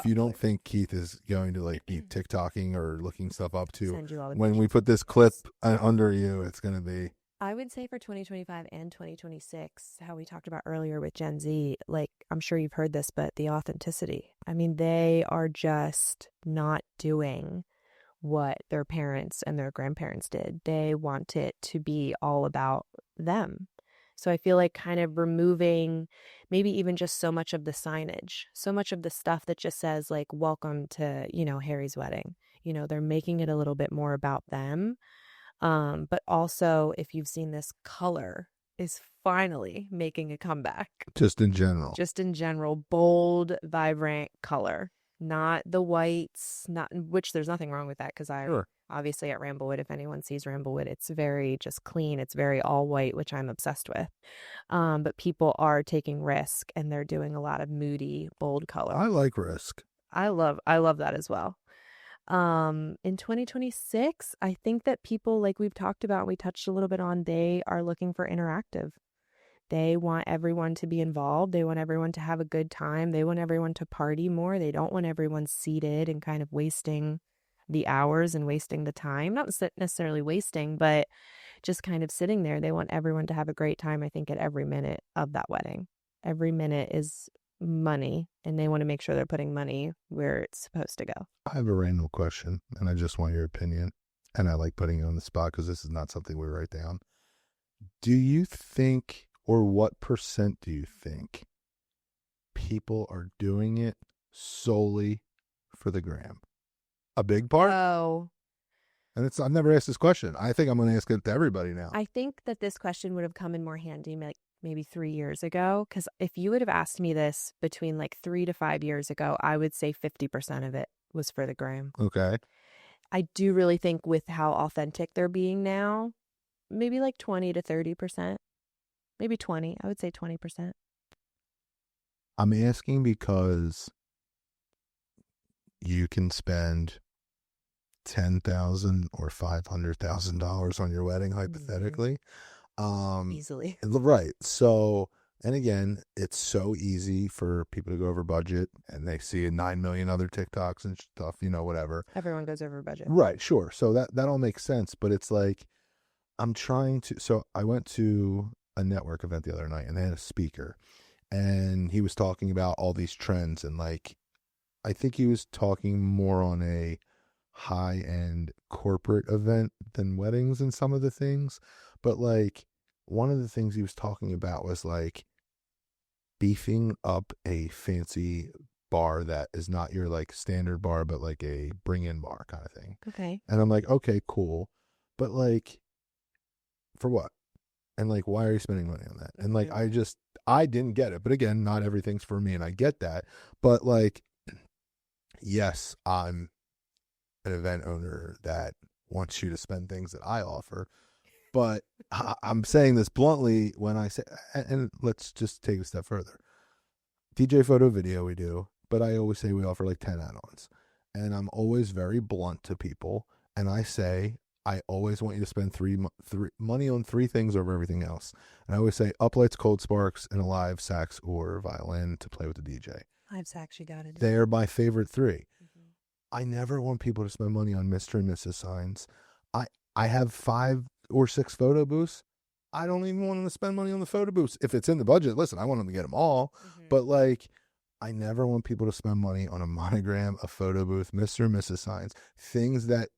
you don't popular. think Keith is going to like be TikToking or looking stuff up to, Send you all the when we pictures. put this clip under you, it's going to be. I would say for 2025 and 2026, how we talked about earlier with Gen Z, like I'm sure you've heard this, but the authenticity. I mean, they are just not doing what their parents and their grandparents did. They want it to be all about them. So I feel like kind of removing maybe even just so much of the signage, so much of the stuff that just says like, welcome to, Harry's wedding. They're making it a little bit more about them. But also, if you've seen this, color is finally making a comeback. Just in general. Just in general, bold, vibrant color, not the whites, not which there's nothing wrong with that because Sure. obviously at Ramblewood, if anyone sees Ramblewood, it's very just clean. It's very all white, which I'm obsessed with. But people are taking risk and they're doing a lot of moody, bold color. I like risk. I love that as well. In 2026, I think that people, like we've talked about, we touched a little bit on, they are looking for interactive. They want everyone to be involved. They want everyone to have a good time. They want everyone to party more. They don't want everyone seated and kind of wasting the hours and wasting the time. Not necessarily wasting, but just kind of sitting there. They want everyone to have a great time, I think, at every minute of that wedding. Every minute is money, and they want to make sure they're putting money where it's supposed to go. I have a random question, and I just want your opinion. And I like putting you on the spot because this is not something we write down. Do you think, or what percent do you think people are doing it solely for the gram? A big part? Oh, And I've never asked this question. I think I'm going to ask it to everybody now. I think that this question would have come in more handy like maybe 3 years ago. Because if you would have asked me this between like 3 to 5 years ago, I would say 50% of it was for the gram. Okay. I do really think with how authentic they're being now, maybe like 20 to 30%. Maybe 20. I would say 20%. I'm asking because you can spend $10,000 or $500,000 on your wedding, hypothetically. Easily. Right. So, and again, it's so easy for people to go over budget, and they see 9 million other TikToks and stuff, whatever. Everyone goes over budget. Right. Sure. So that all makes sense. But it's like, so I went to a network event the other night, and they had a speaker, and he was talking about all these trends, and like, I think he was talking more on a high-end corporate event than weddings and some of the things. But like, one of the things he was talking about was like beefing up a fancy bar that is not your like standard bar, but like a bring-in bar kind of thing. Okay. And I'm like, okay, cool. But like, for what? And like, why are you spending money on that? And like, I didn't get it. But again, not everything's for me, and I get that. But like, yes, I'm an event owner that wants you to spend things that I offer. But I'm saying this bluntly when I say, and let's just take a step further. DJ photo video we do, but I always say we offer like 10 add-ons. And I'm always very blunt to people. And I say, I always want you to spend three money on 3 things over everything else. And I always say uplights, cold sparks, and a live sax or violin to play with the DJ. Live sax, you got it. They are my favorite 3. I never want people to spend money on Mr. and Mrs. signs. I have 5 or 6 photo booths. I don't even want them to spend money on the photo booths. If it's in the budget, listen, I want them to get them all. But like, I never want people to spend money on a monogram, a photo booth, Mr. and Mrs. signs, things that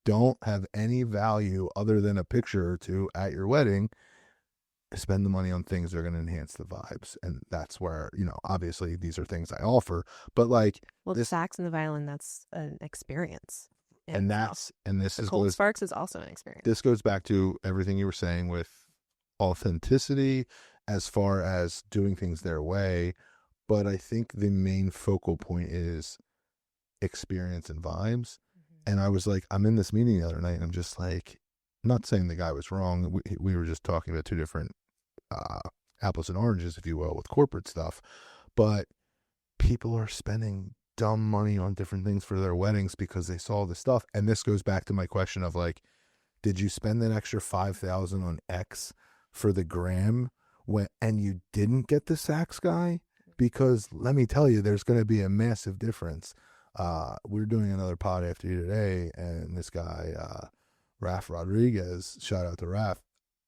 don't have any value other than a picture or 2 at your wedding. Spend the money on things that are going to enhance the vibes. And that's where, obviously these are things I offer, but like, well, the sax and the violin, that's an experience. And this is Cold Sparks is also an experience. This goes back to everything you were saying with authenticity as far as doing things their way. But I think the main focal point is experience and vibes. And I was like, I'm in this meeting the other night, and I'm just like, not saying the guy was wrong. We were just talking about 2 different apples and oranges, if you will, with corporate stuff. but people are spending dumb money on different things for their weddings because they saw the stuff. And this goes back to my question of like, did you spend that extra $5,000 on X for the gram and you didn't get the sax guy? Because let me tell you, there's going to be a massive difference. We're doing another pod after you today, and this guy, Raf Rodriguez, shout out to Raf.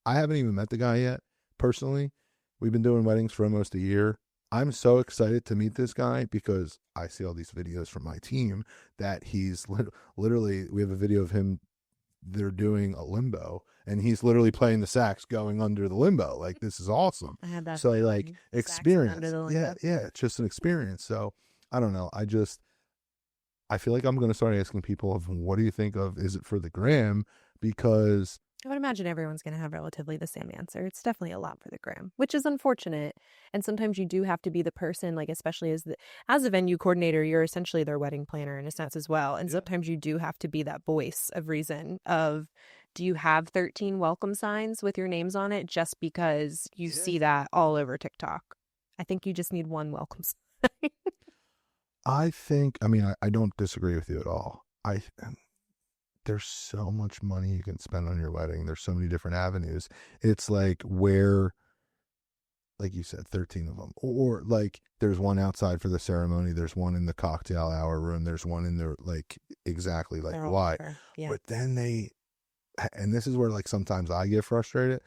I haven't even met the guy yet, personally. We've been doing weddings for almost a year. I'm so excited to meet this guy because I see all these videos from my team that he's literally, we have a video of him, they're doing a limbo, and he's literally playing the sax going under the limbo. Like, this is awesome. I had that. So like experience. Under the limbo. Yeah, it's just an experience. So I don't know. I feel like I'm going to start asking people of what do you think of, is it for the gram? Because I would imagine everyone's going to have relatively the same answer. It's definitely a lot for the gram, which is unfortunate. And sometimes you do have to be the person, like, especially as a venue coordinator, you're essentially their wedding planner in a sense as well. And sometimes you do have to be that voice of reason of, do you have 13 welcome signs with your names on it just because you see that all over TikTok? I think you just need one welcome sign. I don't disagree with you at all. There's so much money you can spend on your wedding. There's so many different avenues. It's like where, like you said, 13 of them. Or like there's one outside for the ceremony. There's one in the cocktail hour room. There's one in there, like, exactly like why. Yeah. But then and this is where like sometimes I get frustrated.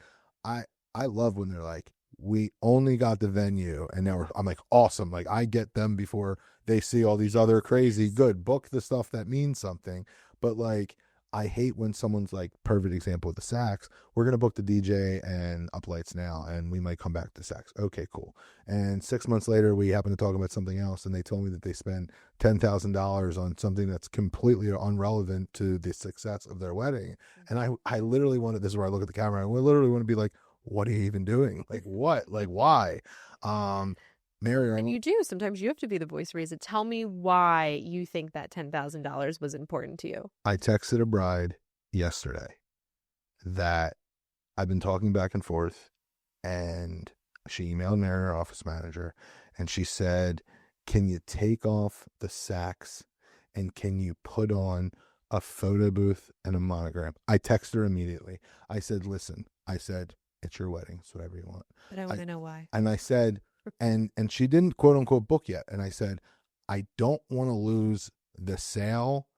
I love when they're like, we only got the venue and now I'm like, awesome. Like I get them before they see all these other crazy good. Book the stuff that means something. But like, I hate when someone's like, perfect example with the sax, we're going to book the DJ and up lights now, and we might come back to sax. Okay, cool. And 6 months later, we happen to talk about something else, and they told me that they spent $10,000 on something that's completely irrelevant to the success of their wedding. And I literally wanted, this is where I look at the camera, and we literally want to be like, what are you even doing? Like, what? Like, why? Mary, and you do. Sometimes you have to be the voice reason. Tell me why you think that $10,000 was important to you. I texted a bride yesterday that I've been talking back and forth, and she emailed Mary, our office manager, and she said, can you take off the sax and can you put on a photo booth and a monogram? I texted her immediately. I said, listen, it's your wedding. It's whatever you want. But I want to know why. And I said, and she didn't quote unquote book yet. And I said, I don't want to lose the sale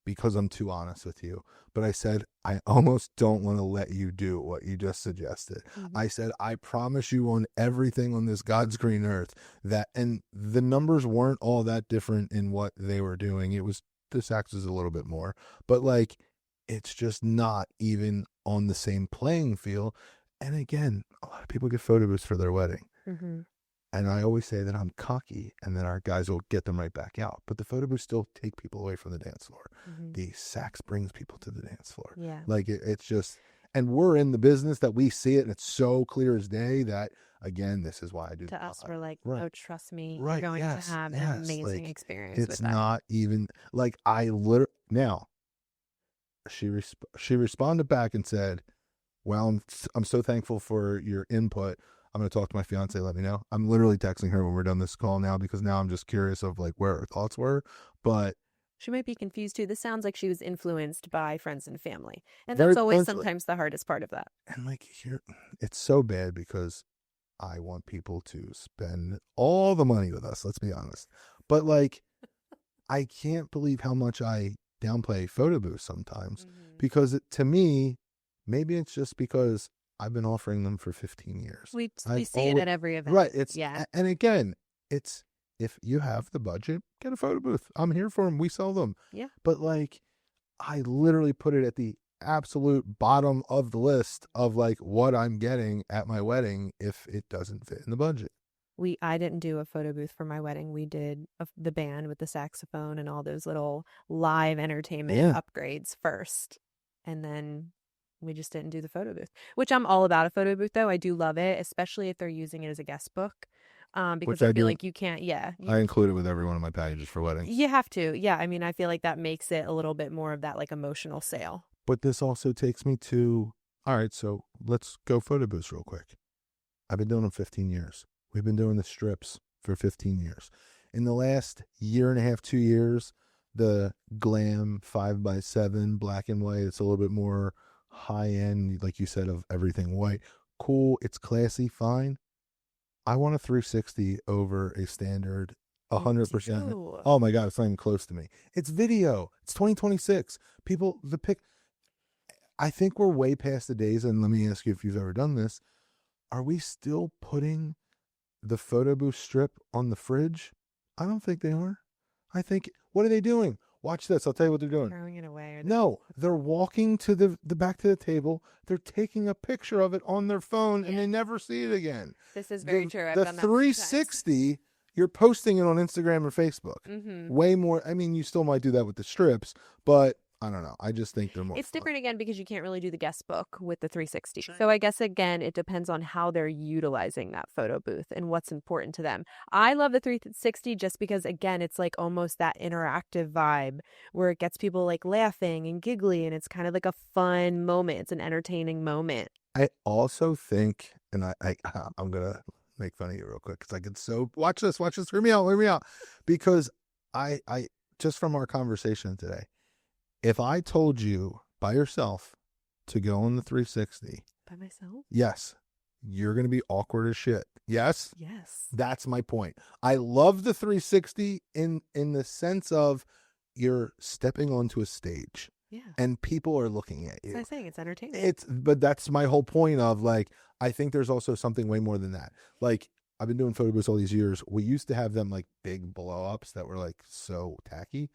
because I'm too honest with you. But I said, I almost don't want to let you do what you just suggested. Mm-hmm. I said, I promise you on everything on this God's green earth that, and the numbers weren't all that different in what they were doing. It was, the sax is a little bit more, but like, it's just not even on the same playing field. And again, a lot of people get photo booths for their wedding. Mm-hmm. And I always say that I'm cocky and then our guys will get them right back out. But the photo booths still take people away from the dance floor. Mm-hmm. The sax brings people to the dance floor. Yeah. Like it's just, and we're in the business that we see it and it's so clear as day that, again, this is why I do. To us, we're like, oh, trust me, you're going to have an amazing experience with that. It's not even, like now, she responded back and said, well, I'm so thankful for your input. I'm going to talk to my fiance, let me know. I'm literally texting her when we're done this call now because now I'm just curious of like where her thoughts were. But she might be confused too. This sounds like she was influenced by friends and family. And that's always sometimes the hardest part of that. And like here, it's so bad because I want people to spend all the money with us, let's be honest. But like, I can't believe how much I downplay photo booths sometimes because to me, maybe it's just because I've been offering them for 15 years. We see it at every event. Right. And again, it's, if you have the budget, get a photo booth. I'm here for them. We sell them. Yeah. But like, I literally put it at the absolute bottom of the list of like what I'm getting at my wedding if it doesn't fit in the budget. I didn't do a photo booth for my wedding. We did the band with the saxophone and all those little live entertainment upgrades first. And then we just didn't do the photo booth, which I'm all about a photo booth though. I do love it, especially if they're using it as a guest book. Because I feel like you can't, I include it with every one of my packages for weddings. You have to. Yeah. I mean, I feel like that makes it a little bit more of that like emotional sale. But this also takes me to, all right, so let's go photo booths real quick. I've been doing them 15 years. We've been doing the strips for 15 years. In the last year and a half, 2 years, the glam 5x7 black and white, it's a little bit more high end, like you said, of everything white. Cool, it's classy, fine. I want a 360 over a standard 100%. too. Oh my God, it's not even close to me. It's video. It's 2026. People, I think we're way past the days, and let me ask you if you've ever done this. Are we still putting the photo booth strip on the fridge? I don't think they are. I think, what are they doing? Watch this. I'll tell you what they're doing. Throwing it away. No, they're walking to the back to the table. They're taking a picture of it on their phone, and they never see it again. This is very true. I've The done that 360, you're posting it on Instagram or Facebook. Mm-hmm. Way more. I mean, you still might do that with the strips, but I don't know. I just think they're more. It's different again because you can't really do the guest book with the 360. So I guess, again, it depends on how they're utilizing that photo booth and what's important to them. I love the 360 just because, again, it's like almost that interactive vibe where it gets people like laughing and giggly, and it's kind of like a fun moment. It's an entertaining moment. I also think, and I'm going to make fun of you real quick because I get so, watch this, hear me out. Because I just from our conversation today, if I told you by yourself to go on the 360, By myself? yes, you're going to be awkward as shit. Yes? Yes. That's my point. I love the 360 in the sense of you're stepping onto a stage. Yeah. And people are looking at you. That's what I'm saying. It's entertaining. But that's my whole point of, like, I think there's also something way more than that. Like, I've been doing photo booths all these years. We used to have them like big blow ups that were like so tacky.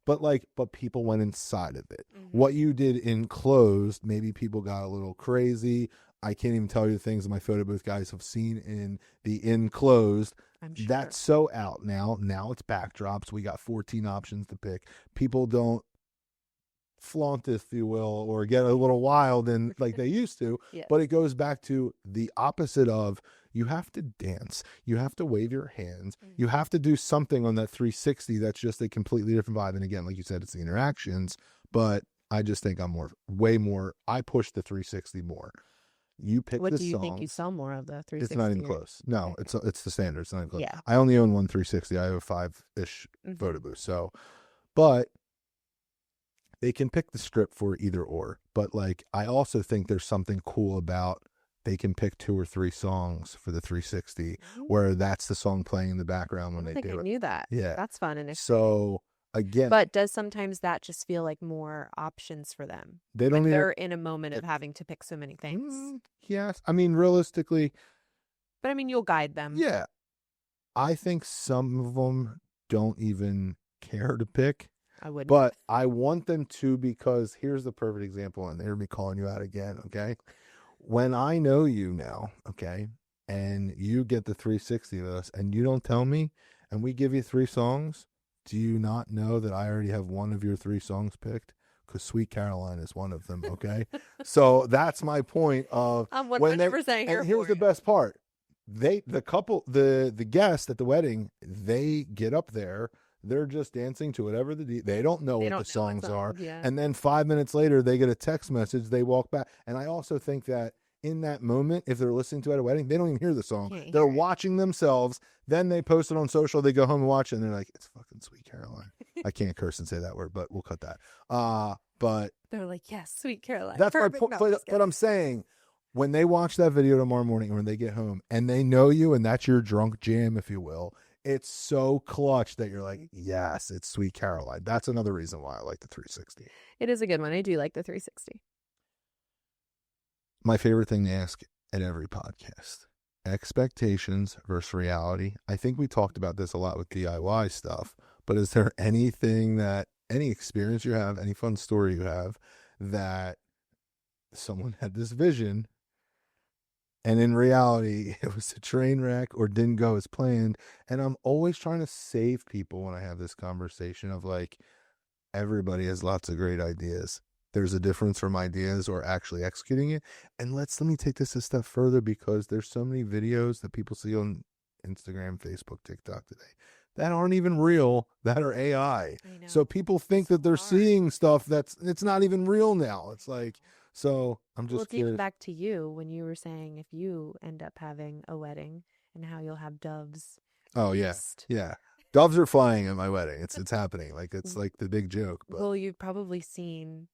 But people went inside of it. Mm-hmm. What you did enclosed, maybe people got a little crazy. I can't even tell you the things that my photo booth guys have seen in the enclosed. I'm sure. That's so out now. Now it's backdrops. We got 14 options to pick. People don't flaunt, if you will, or get a little wild and like they used to. Yes. But it goes back to the opposite of, you have to dance, you have to wave your hands, you have to do something on that 360 that's just a completely different vibe. And again, like you said, it's the interactions, but I just think I'm way more, I push the 360 more. You pick What the do you songs. think you sell more of, the 360? It's not even close. No, it's the standard. It's not even close. Yeah. I only own one 360. I have a 5-ish photo booth. So, but they can pick the strip for either or. But like, I also think there's something cool about they can pick 2 or 3 songs for the 360 where that's the song playing in the background when I they think do I it. knew that. Yeah. That's fun. And so again, but does sometimes that just feel like more options for them? they don't Like even, they're in a moment of having to pick so many things. yes. I mean, realistically, But I mean, you'll guide them. yeah. I think some of them don't even care to pick. I wouldn't. But I want them to, because here's the perfect example, and hear me calling you out again, okay? When I know you now, okay, and you get the 360 of us, and you don't tell me, and we give you 3 songs, do you not know that I already have one of your 3 songs picked? Because Sweet Caroline is one of them, okay? So that's my point of, I'm when 100% here and here's for the you. best part. The guest at the wedding, they get up there, they're just dancing to whatever they don't know what the songs are. Yeah. And then 5 minutes later, they get a text message, they walk back. And I also think that in that moment, if they're listening to it at a wedding, they don't even hear the song. Can't They're hear it. watching themselves. Then they post it on social, they go home and watch it, and they're like, it's fucking Sweet Caroline. I can't curse and say that word, but we'll cut that. But They're like, yes, Sweet Caroline. that's my Perfect. point. No, But just kidding. I'm saying, when they watch that video tomorrow morning, or when they get home and they know you and that's your drunk jam, if you will, it's so clutch that you're like, yes, it's Sweet Caroline. That's another reason why I like the 360. It is a good one. I do like the 360. My favorite thing to ask at every podcast: expectations versus reality. I think we talked about this a lot with DIY stuff, but is there anything any experience you have, any fun story you have, that someone had this vision and in reality it was a train wreck or didn't go as planned? And I'm always trying to save people when I have this conversation of, like, everybody has lots of great ideas. There's a difference from ideas or actually executing it. And let me take this a step further, because there's so many videos that people see on Instagram, Facebook, TikTok today that aren't even real, that are AI. I know. So people think that they're hard. seeing stuff it's not even real now. It's like, so I'm just Well, it's even curious. back to you when you were saying if you end up having a wedding and how you'll have doves Oh yeah, feast. yeah. Doves are flying at my wedding. It's happening. Like it's like the big joke. But Well, you've probably seen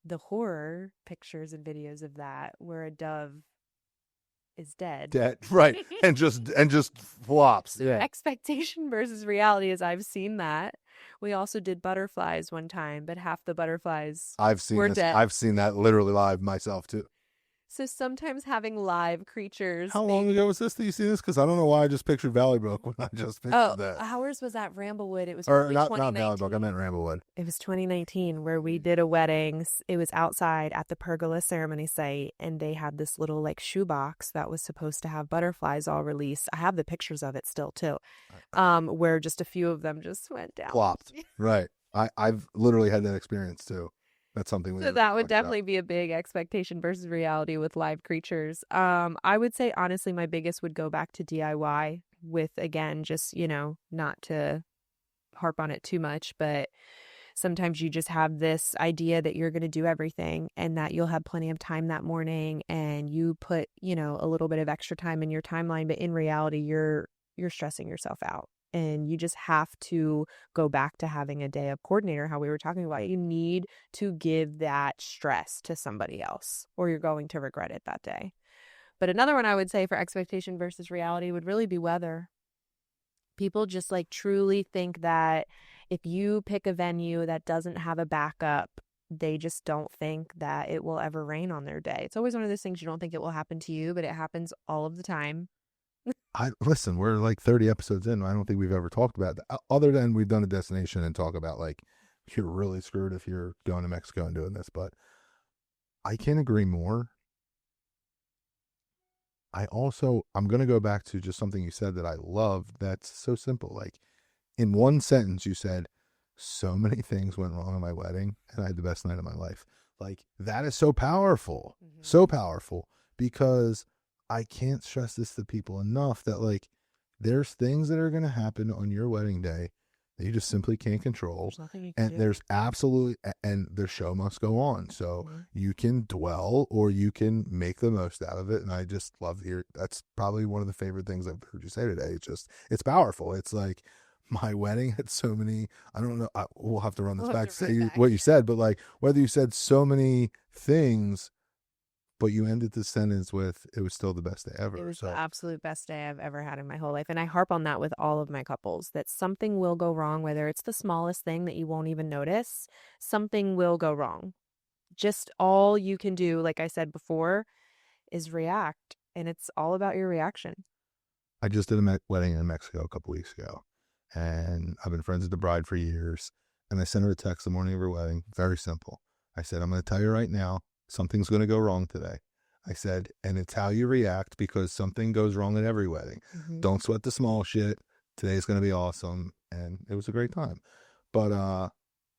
the horror pictures and videos of that where a dove is dead. dead, right? And just flops. Yeah, Expectation versus reality is I've seen that. We also did butterflies one time, but half the butterflies I've seen were this. dead. I've seen that literally live myself too. So sometimes having live creatures How long ago was this that you see this? Because I don't know why I just pictured Valley Brook when I just pictured that. Ours was at Ramblewood. It was Or probably not 2019. Valley Brook. I meant Ramblewood. It was 2019 where we did a wedding. It was outside at the pergola ceremony site, and they had this little like shoebox that was supposed to have butterflies all released. I have the pictures of it still too, where just a few of them just went down. Flopped. Right. I've literally had that experience too. That's something we So that would definitely be a big expectation versus reality with live creatures. I would say honestly, my biggest would go back to DIY with, again, just, not to harp on it too much, but sometimes you just have this idea that you're going to do everything and that you'll have plenty of time that morning, and you put, a little bit of extra time in your timeline, but in reality, you're stressing yourself out. And you just have to go back to having a day of coordinator, how we were talking about. You need to give that stress to somebody else, or you're going to regret it that day. But another one I would say for expectation versus reality would really be weather. People just like truly think that if you pick a venue that doesn't have a backup, they just don't think that it will ever rain on their day. It's always one of those things you don't think it will happen to you, but it happens all of the time. Listen, we're like 30 episodes in. I don't think we've ever talked about that, other than we've done a destination and talk about like you're really screwed if you're going to Mexico and doing this. But I can't agree more. I'm going to go back to just something you said that I love. That's so simple. Like in one sentence, you said, so many things went wrong at my wedding and I had the best night of my life. Like that is so powerful, so powerful, because I can't stress this to people enough that like there's things that are going to happen on your wedding day that you just simply can't control. There's nothing you can And do. there's absolutely, and the show must go on. So you can dwell or you can make the most out of it. And I just love to hear, that's probably one of the favorite things I've heard you say today. It's powerful. It's like my wedding had so many, I don't know, we'll have to run this back to say what you said, but like whether you said so many things, but you ended the sentence with, it was still the best day ever. It was the absolute best day I've ever had in my whole life. And I harp on that with all of my couples, that something will go wrong, whether it's the smallest thing that you won't even notice, something will go wrong. Just all you can do, like I said before, is react. And it's all about your reaction. I just did a wedding in Mexico a couple weeks ago, and I've been friends with the bride for years. And I sent her a text the morning of her wedding. Very simple. I said, I'm going to tell you right now, something's going to go wrong today. I said, and it's how you react, because something goes wrong at every wedding. Don't sweat the small shit. Today's going to be awesome. And it was a great time. But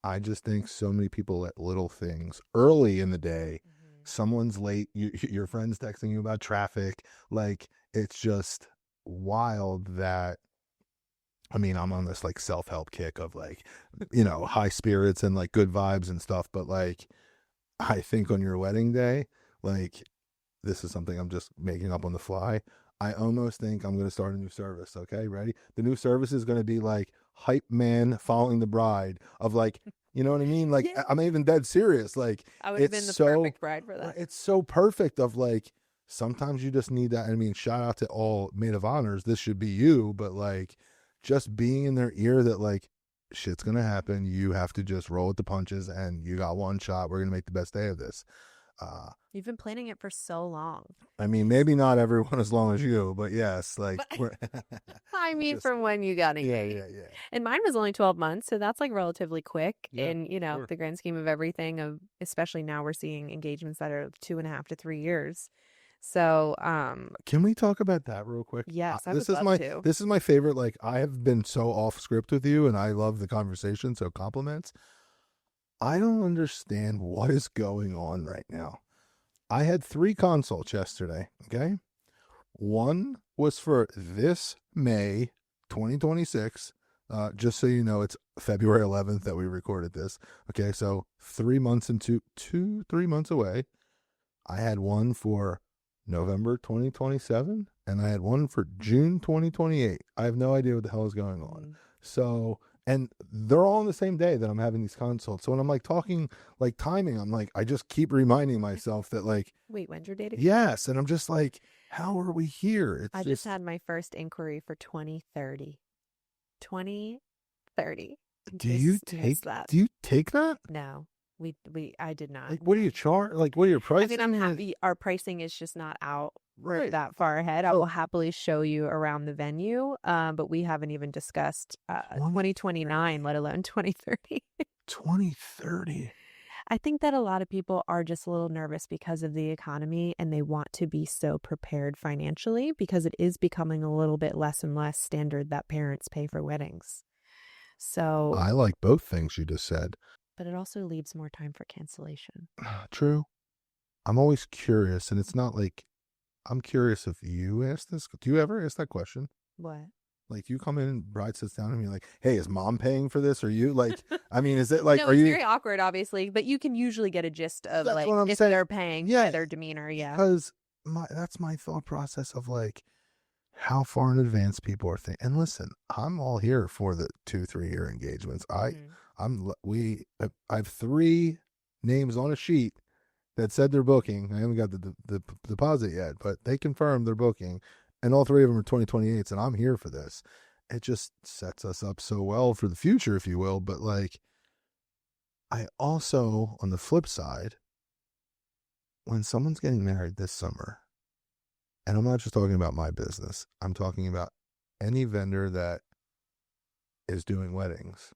I just think so many people let little things early in the day. Someone's late. Your friend's texting you about traffic. Like, it's just wild that, I mean, I'm on this like self-help kick of like, high spirits and like good vibes and stuff. But like, I think on your wedding day, like, this is something I'm just making up on the fly. I almost think I'm going to start a new service. Okay, ready? The new service is going to be like hype man following the bride of like, you know what I mean? Like, I'm even dead serious. Like, I would have been the perfect bride for that. It's so perfect of like, sometimes you just need that. I mean, shout out to all maid of honors. This should be you, but like just being in their ear that like, shit's going to happen. You have to just roll with the punches and you got one shot. We're going to make the best day of this. You've been planning it for so long. I mean, maybe not everyone as long as you, but yes, like I mean, from when you got engaged. Yeah. And mine was only 12 months, so that's like relatively quick in, sure. the grand scheme of everything, of especially now we're seeing engagements that are 2.5 to 3 years. So, can we talk about that real quick? Yes, I would love to. This is my favorite. Like, I have been so off script with you and I love the conversation. So compliments. I don't understand what is going on right now. I had 3 consults yesterday. Okay. One was for this May 2026. Just so you know, it's February 11th that we recorded this. Okay. So 3 months into 3 months away. I had one for November 2027 and I had one for June 2028. I have no idea what the hell is going on. Mm. So, and they're all on the same day that I'm having these consults. So when I'm like talking like timing, I'm like, I just keep reminding myself that like, Wait, when's your date again? yes. And I'm just like, how are we here? It's I just had my first inquiry for 2030. 2030. do you Missed that. take, do you take that? No, I did not. Like, what do you charge? Like, what are your prices? I mean, I'm happy. Our pricing is just not out Right. that far ahead. I So- will happily show you around the venue, but we haven't even discussed 2029, let alone 2030. 2030. I think that a lot of people are just a little nervous because of the economy, and they want to be so prepared financially because it is becoming a little bit less and less standard that parents pay for weddings. So, I like both things you just said. but it also leaves more time for cancellation. True. I'm always curious, and it's not like I'm curious if you ask this. Do you ever ask that question? What? Like, you come in and bride sits down and you're like, "Hey, is mom paying for this? Or you like? I mean, is it like? No, Are it's you? very awkward, obviously, but you can usually get a gist of That's like what I'm if saying. they're paying Yeah, by their demeanor. Yeah. Because that's my thought process of like how far in advance people are thinking. And listen, I'm all here for the 2-3 year engagements. Mhm. I have 3 names on a sheet that said they're booking. I haven't got the deposit yet, but they confirmed they're booking, and all 3 of them are 2028s, and I'm here for this. It just sets us up so well for the future, if you will. But like, I also, on the flip side, when someone's getting married this summer, and I'm not just talking about my business, I'm talking about any vendor that is doing weddings,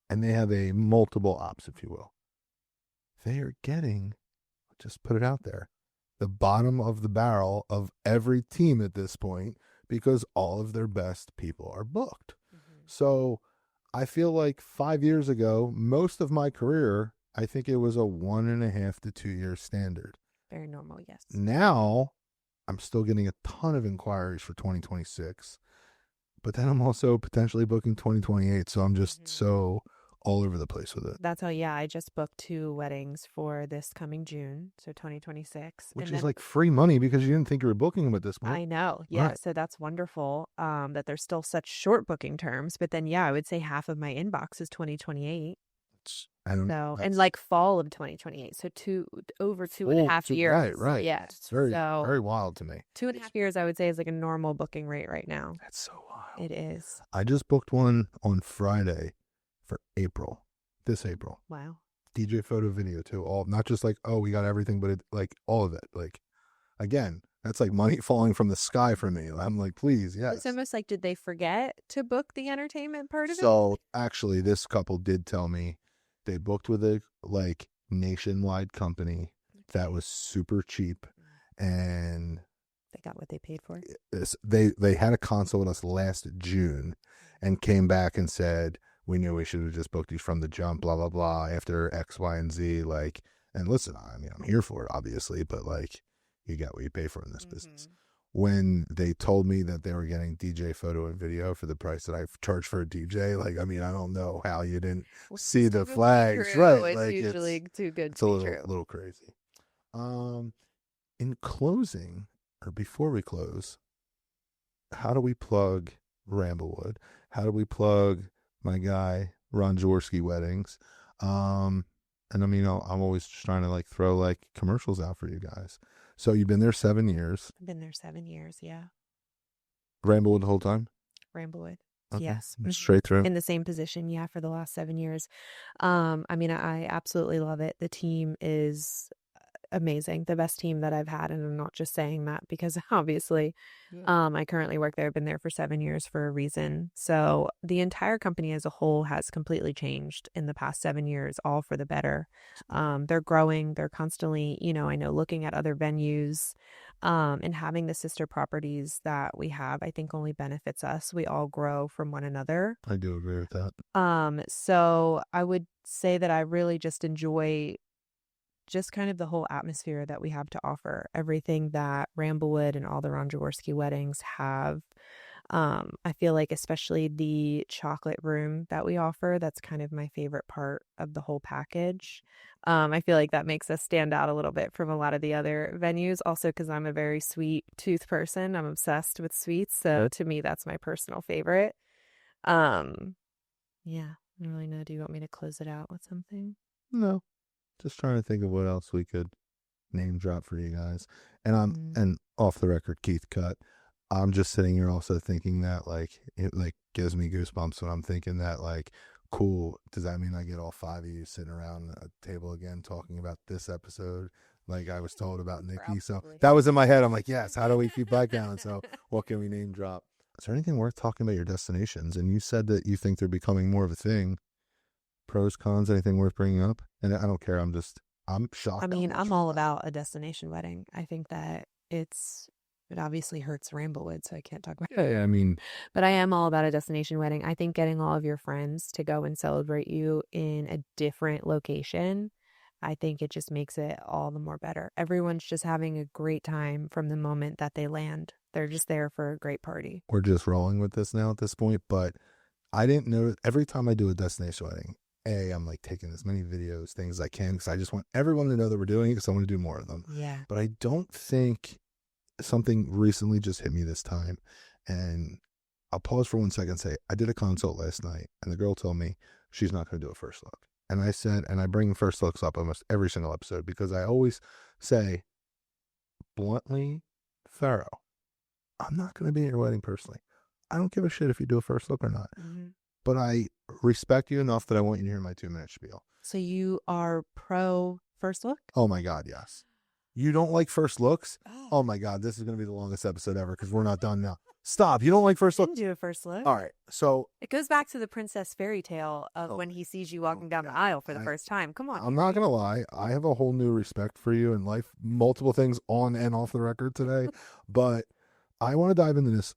and they have a multiple ops, if you will, they are getting, just put it out there, the bottom of the barrel of every team at this point because all of their best people are booked. Mhm. So I feel like 5 years ago, most of my career, I think it was a 1.5 to 2 year standard. Very normal, yes. Now I'm still getting a ton of inquiries for 2026, but then I'm also potentially booking 2028. So I'm just so all over the place with it. That's how, yeah, I just booked 2 weddings for this coming June, so 2026. Which And is then like free money because you didn't think you were booking them at this point. I know, yeah, Right. so that's wonderful that there's still such short booking terms. But then, yeah, I would say half of my inbox is 2028. So, and like fall of 2028. So over 2.5 years. Right. Yeah. It's very, So very wild to me. 2.5 years, I would say, is like a normal booking rate right now. That's so wild. It is. I just booked one on Friday for April, this April. Wow. DJ photo video too. All, not just like, oh, we got everything, but it, like all of it. Like, again, that's like money falling from the sky for me. I'm like, please, yes. It's almost like, did they forget to book the entertainment part of it? So actually, this couple did tell me they booked with a like nationwide company that was super cheap, and They got what they paid for. they had a consult with us last June, and came back and said, we knew we should have just booked these from the jump, blah blah blah, after X, Y, and Z. Like, and listen, I mean, I'm here for it, obviously, but like, you got what you pay for in this business. When they told me that they were getting DJ photo and video for the price that I charged for a DJ, like, I mean, I don't know how you didn't see the flags, right? It's Like, usually too good it's to a be true. little crazy. In closing, or before we close, how do we plug Ramblewood? How do we plug my guy Ron Jaworski Weddings? And I mean, I'm always just trying to like throw like commercials out for you guys. So you've been there 7 years. I've been there 7 years, yeah. Ramblewood the whole time? Ramblewood. Okay. Yes. Straight through. In the same position, yeah, for the last 7 years. I mean, I absolutely love it. The team is amazing, the best team that I've had, and I'm not just saying that because obviously I currently work there. I've been there for 7 years for a reason. So the entire company as a whole has completely changed in the past 7 years, all for the better. They're growing. They're constantly, I know, looking at other venues, and having the sister properties that we have, I think only benefits us. We all grow from one another. I do agree with that. So I would say that I really just enjoy just kind of the whole atmosphere that we have to offer, everything that Ramblewood and all the Ron Jaworski weddings have. I feel like especially the chocolate room that we offer, that's kind of my favorite part of the whole package. I feel like that makes us stand out a little bit from a lot of the other venues. Also, because I'm a very sweet tooth person, I'm obsessed with sweets. So to me, that's my personal favorite. Um, yeah, I don't really know. Do you want me to close it out with something? No, just trying to think of what else we could name drop for you guys. And off the record, Keith cut. I'm just sitting here also thinking that like it like gives me goosebumps when I'm thinking that like cool. Does that mean I get all five of you sitting around a table again talking about this episode like I was told about Nikki? So Probably. that was in my head. I'm like, yes. How do we keep that going? So what can we name drop? Is there anything worth talking about your destinations? And you said that you think they're becoming more of a thing. Pros, cons, anything worth bringing up? And I don't care. I'm shocked. I mean, I'm all about a destination wedding. I think that it obviously hurts Ramblewood, so I can't talk about it. Yeah, I mean, but I am all about a destination wedding. I think getting all of your friends to go and celebrate you in a different location, I think it just makes it all the more better. Everyone's just having a great time from the moment that they land. They're just there for a great party. we're just rolling with this now at this point, but I didn't know every time I do a destination wedding, I'm like taking as many videos, things as I can, because I just want everyone to know that we're doing it because I want to do more of them. Yeah. But I don't think something recently just hit me this time. And I'll pause for 1 second and say, I did a consult last night and the girl told me she's not going to do a first look. And I said, and I bring first looks up almost every single episode because I always say bluntly, thorough, I'm not going to be at your wedding personally. I don't give a shit if you do a first look or not. Mm-hmm. But I respect you enough that I want you to hear my 2-minute spiel. So you are pro first look? Oh my God, yes. You don't like first looks? Oh my God, this is going to be the longest episode ever because we're not done now. Stop. You don't like first look? Didn't do a first look. All right. So it goes back to the princess fairy tale of when he sees you walking down the aisle for the first time. Come on. I'm not going to lie. I have a whole new respect for you in life. Multiple things on and off the record today. But I want to dive into this.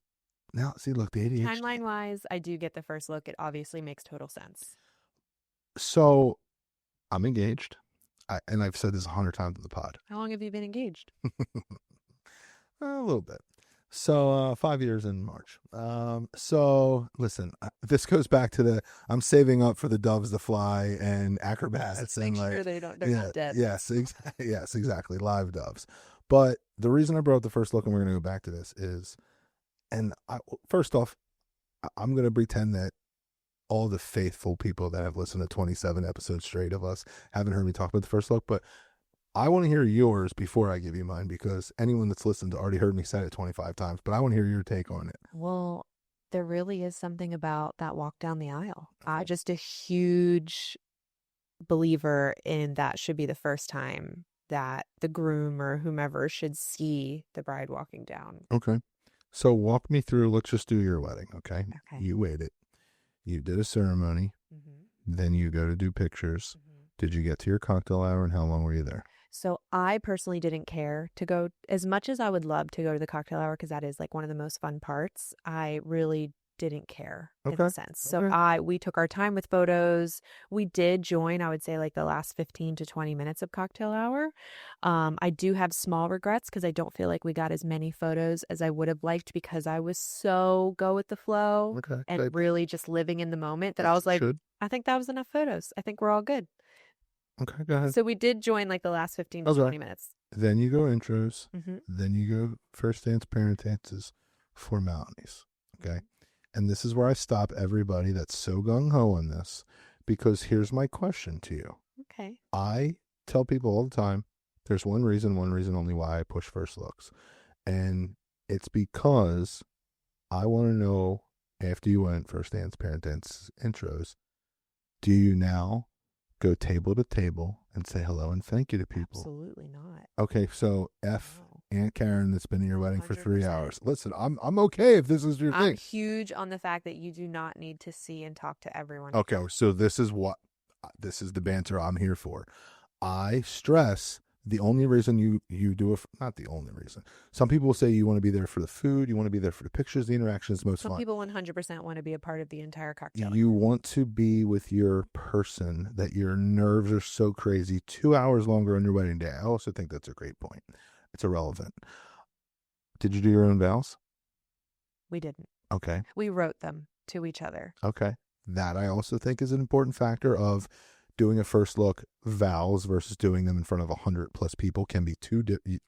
Now, see, look, the ADHD. Timeline-wise, I do get the first look. It obviously makes total sense. So I'm engaged. And I've said this 100 times in the pod. How long have you been engaged? A little bit. So 5 years in March. So listen, this goes back to I'm saving up for the doves to fly and acrobats and make sure they're not dead. Yes, yes, exactly. Live doves. But the reason I brought up the first look, and we're going to go back to this, is, and first off, I'm going to pretend that all the faithful people that have listened to 27 episodes straight of us haven't heard me talk about the first look, but I want to hear yours before I give you mine, because anyone that's listened already heard me say it 25 times, but I want to hear your take on it. Well, there really is something about that walk down the aisle. I'm just a huge believer in that should be the first time that the groom or whomever should see the bride walking down. Okay. So walk me through, let's just do your wedding, okay? Okay. You waited. You did a ceremony. Mm-hmm. Then you go to do pictures. Mm-hmm. Did you get to your cocktail hour, and how long were you there? So I personally didn't care to go, as much as I would love to go to the cocktail hour, because that is like one of the most fun parts. I really didn't care in a sense. So we took our time with photos. We did join, I would say, like the last 15 to 20 minutes of cocktail hour. I do have small regrets because I don't feel like we got as many photos as I would have liked, because I was so go with the flow and really just living in the moment that I was like, I think that was enough photos. I think we're all good. Okay, go ahead. So we did join like the last 15 to 20 minutes. Then you go intros. Mm-hmm. Then you go first dance, parent dances, formalities. Okay. And this is where I stop everybody that's so gung-ho on this, because here's my question to you. Okay. I tell people all the time, there's one reason only why I push first looks. And it's because I want to know, after you went first dance, parent dance, intros, do you now go table to table and say hello and thank you to people? Absolutely not. Okay, so Aunt Karen that's been at your wedding 100%. For 3 hours. Listen, I'm okay if this is your thing. I'm huge on the fact that you do not need to see and talk to everyone. Okay, so this is the banter I'm here for. I stress the only reason you do it, not the only reason. Some people will say you want to be there for the food, you want to be there for the pictures, the interactions, most fun. Some people 100% want to be a part of the entire cocktail. You want to be with your person that your nerves are so crazy 2 hours longer on your wedding day. I also think that's a great point. It's irrelevant. Did you do your own vows? We didn't. Okay. We wrote them to each other. Okay. That I also think is an important factor of doing a first look vows versus doing them in front of 100+ people can be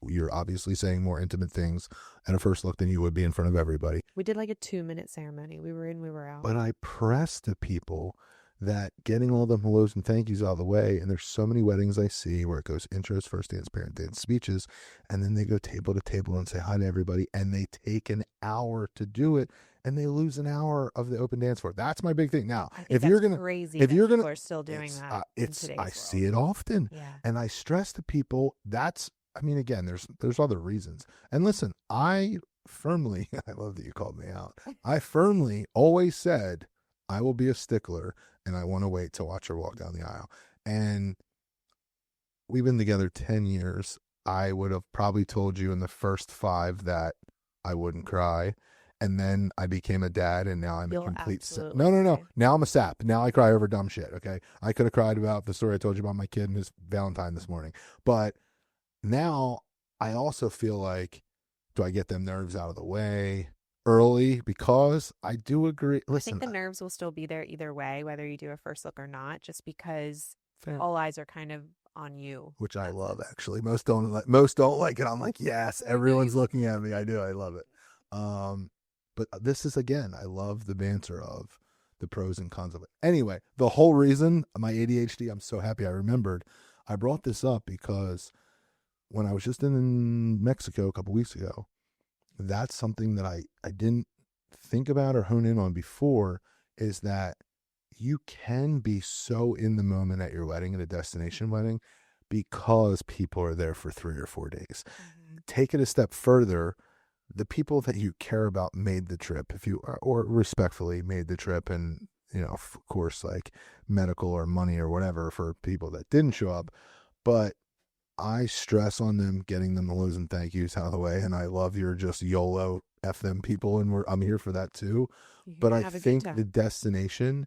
you're obviously saying more intimate things at a first look than you would be in front of everybody. We did like a 2-minute ceremony. We were in, we were out. But I press to people that getting all the hellos and thank yous out of the way, and there's so many weddings I see where it goes intros, first dance, parent dance, speeches, and then they go table to table and say hi to everybody, and they take an hour to do it, and they lose an hour of the open dance floor. That's my big thing. Now, I think if that's you're gonna, crazy if that you're people gonna, are still doing it's, that in today's I world. see it often, Yeah. and I stress to people that's. I mean, again, there's other reasons. And listen, I firmly, I love that you called me out. I firmly always said I will be a stickler, and I want to wait to watch her walk down the aisle. And we've been together 10 years. I would have probably told you in the first 5 that I wouldn't cry. And then I became a dad, and now I'm You'll a complete absolutely no. cry. Now I'm a sap. Now I cry over dumb shit. Okay, I could have cried about the story I told you about my kid and his Valentine this morning, but now I also feel like, do I get them nerves out of the way early? Because I do agree. Listen, I think the nerves will still be there either way, whether you do a first look or not, just because fair. all eyes are kind of on you. Which I love, actually. Most don't like it. I'm like, yes, everyone's looking at me. I do. I love it. But this is, again, I love the banter of the pros and cons of it. Anyway, the whole reason my ADHD, I'm so happy I remembered. I brought this up because when I was just in Mexico a couple weeks ago, that's something that I didn't think about or hone in on before, is that you can be so in the moment at your wedding, at a destination wedding, because people are there for 3 or 4 days. Mm-hmm. Take it a step further. The people that you care about made the trip, or respectfully made the trip, and, of course, like medical or money or whatever for people that didn't show up. But I stress on them getting them the lows and thank yous out of the way, and I love your just YOLO F them people, and I'm here for that too. But I think the destination,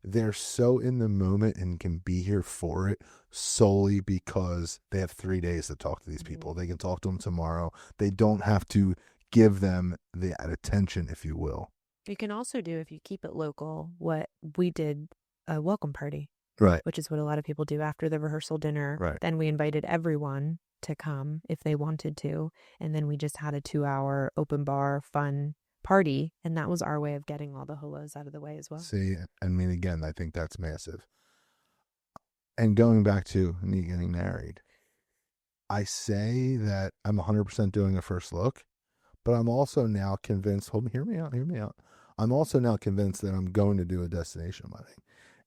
they're so in the moment and can be here for it solely because they have 3 days to talk to these people. They can talk to them tomorrow. They don't have to give them that attention, if you will. You can also do, if you keep it local, what we did, a welcome party. Right. Which is what a lot of people do after the rehearsal dinner. Right. Then we invited everyone to come if they wanted to. And then we just had a 2-hour open bar fun party. And that was our way of getting all the hellos out of the way as well. See, I mean, again, I think that's massive. And going back to me getting married, I say that I'm 100% doing a first look, but I'm also now convinced, hear me out. I'm also now convinced that I'm going to do a destination wedding.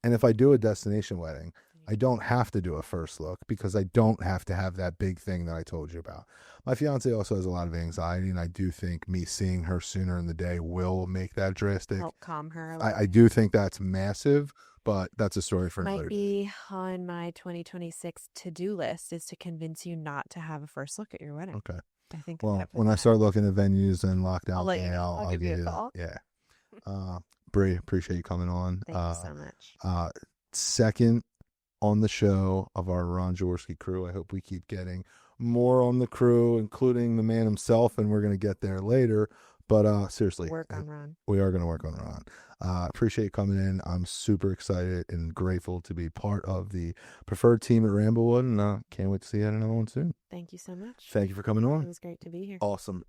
And if I do a destination wedding, I don't have to do a first look because I don't have to have that big thing that I told you about. My fiance also has a lot of anxiety, and I do think me seeing her sooner in the day will make that drastic. Help calm her a little. I do think that's massive, but that's a story for another day. Might be on my 2026 to-do list, is to convince you not to have a first look at your wedding. Okay. I think. Well, when I start looking at venues and lockdown, I'll give you a call. Yeah. Bree, appreciate you coming on. Thank you so much. Second on the show of our Ron Jaworski crew. I hope we keep getting more on the crew, including the man himself, and we're going to get there later. But seriously, work on Ron. We are going to work on Ron. Appreciate you coming in. I'm super excited and grateful to be part of the preferred team at Ramblewood, and can't wait to see you at another one soon. Thank you so much. Thank you for coming on. It was great to be here. Awesome.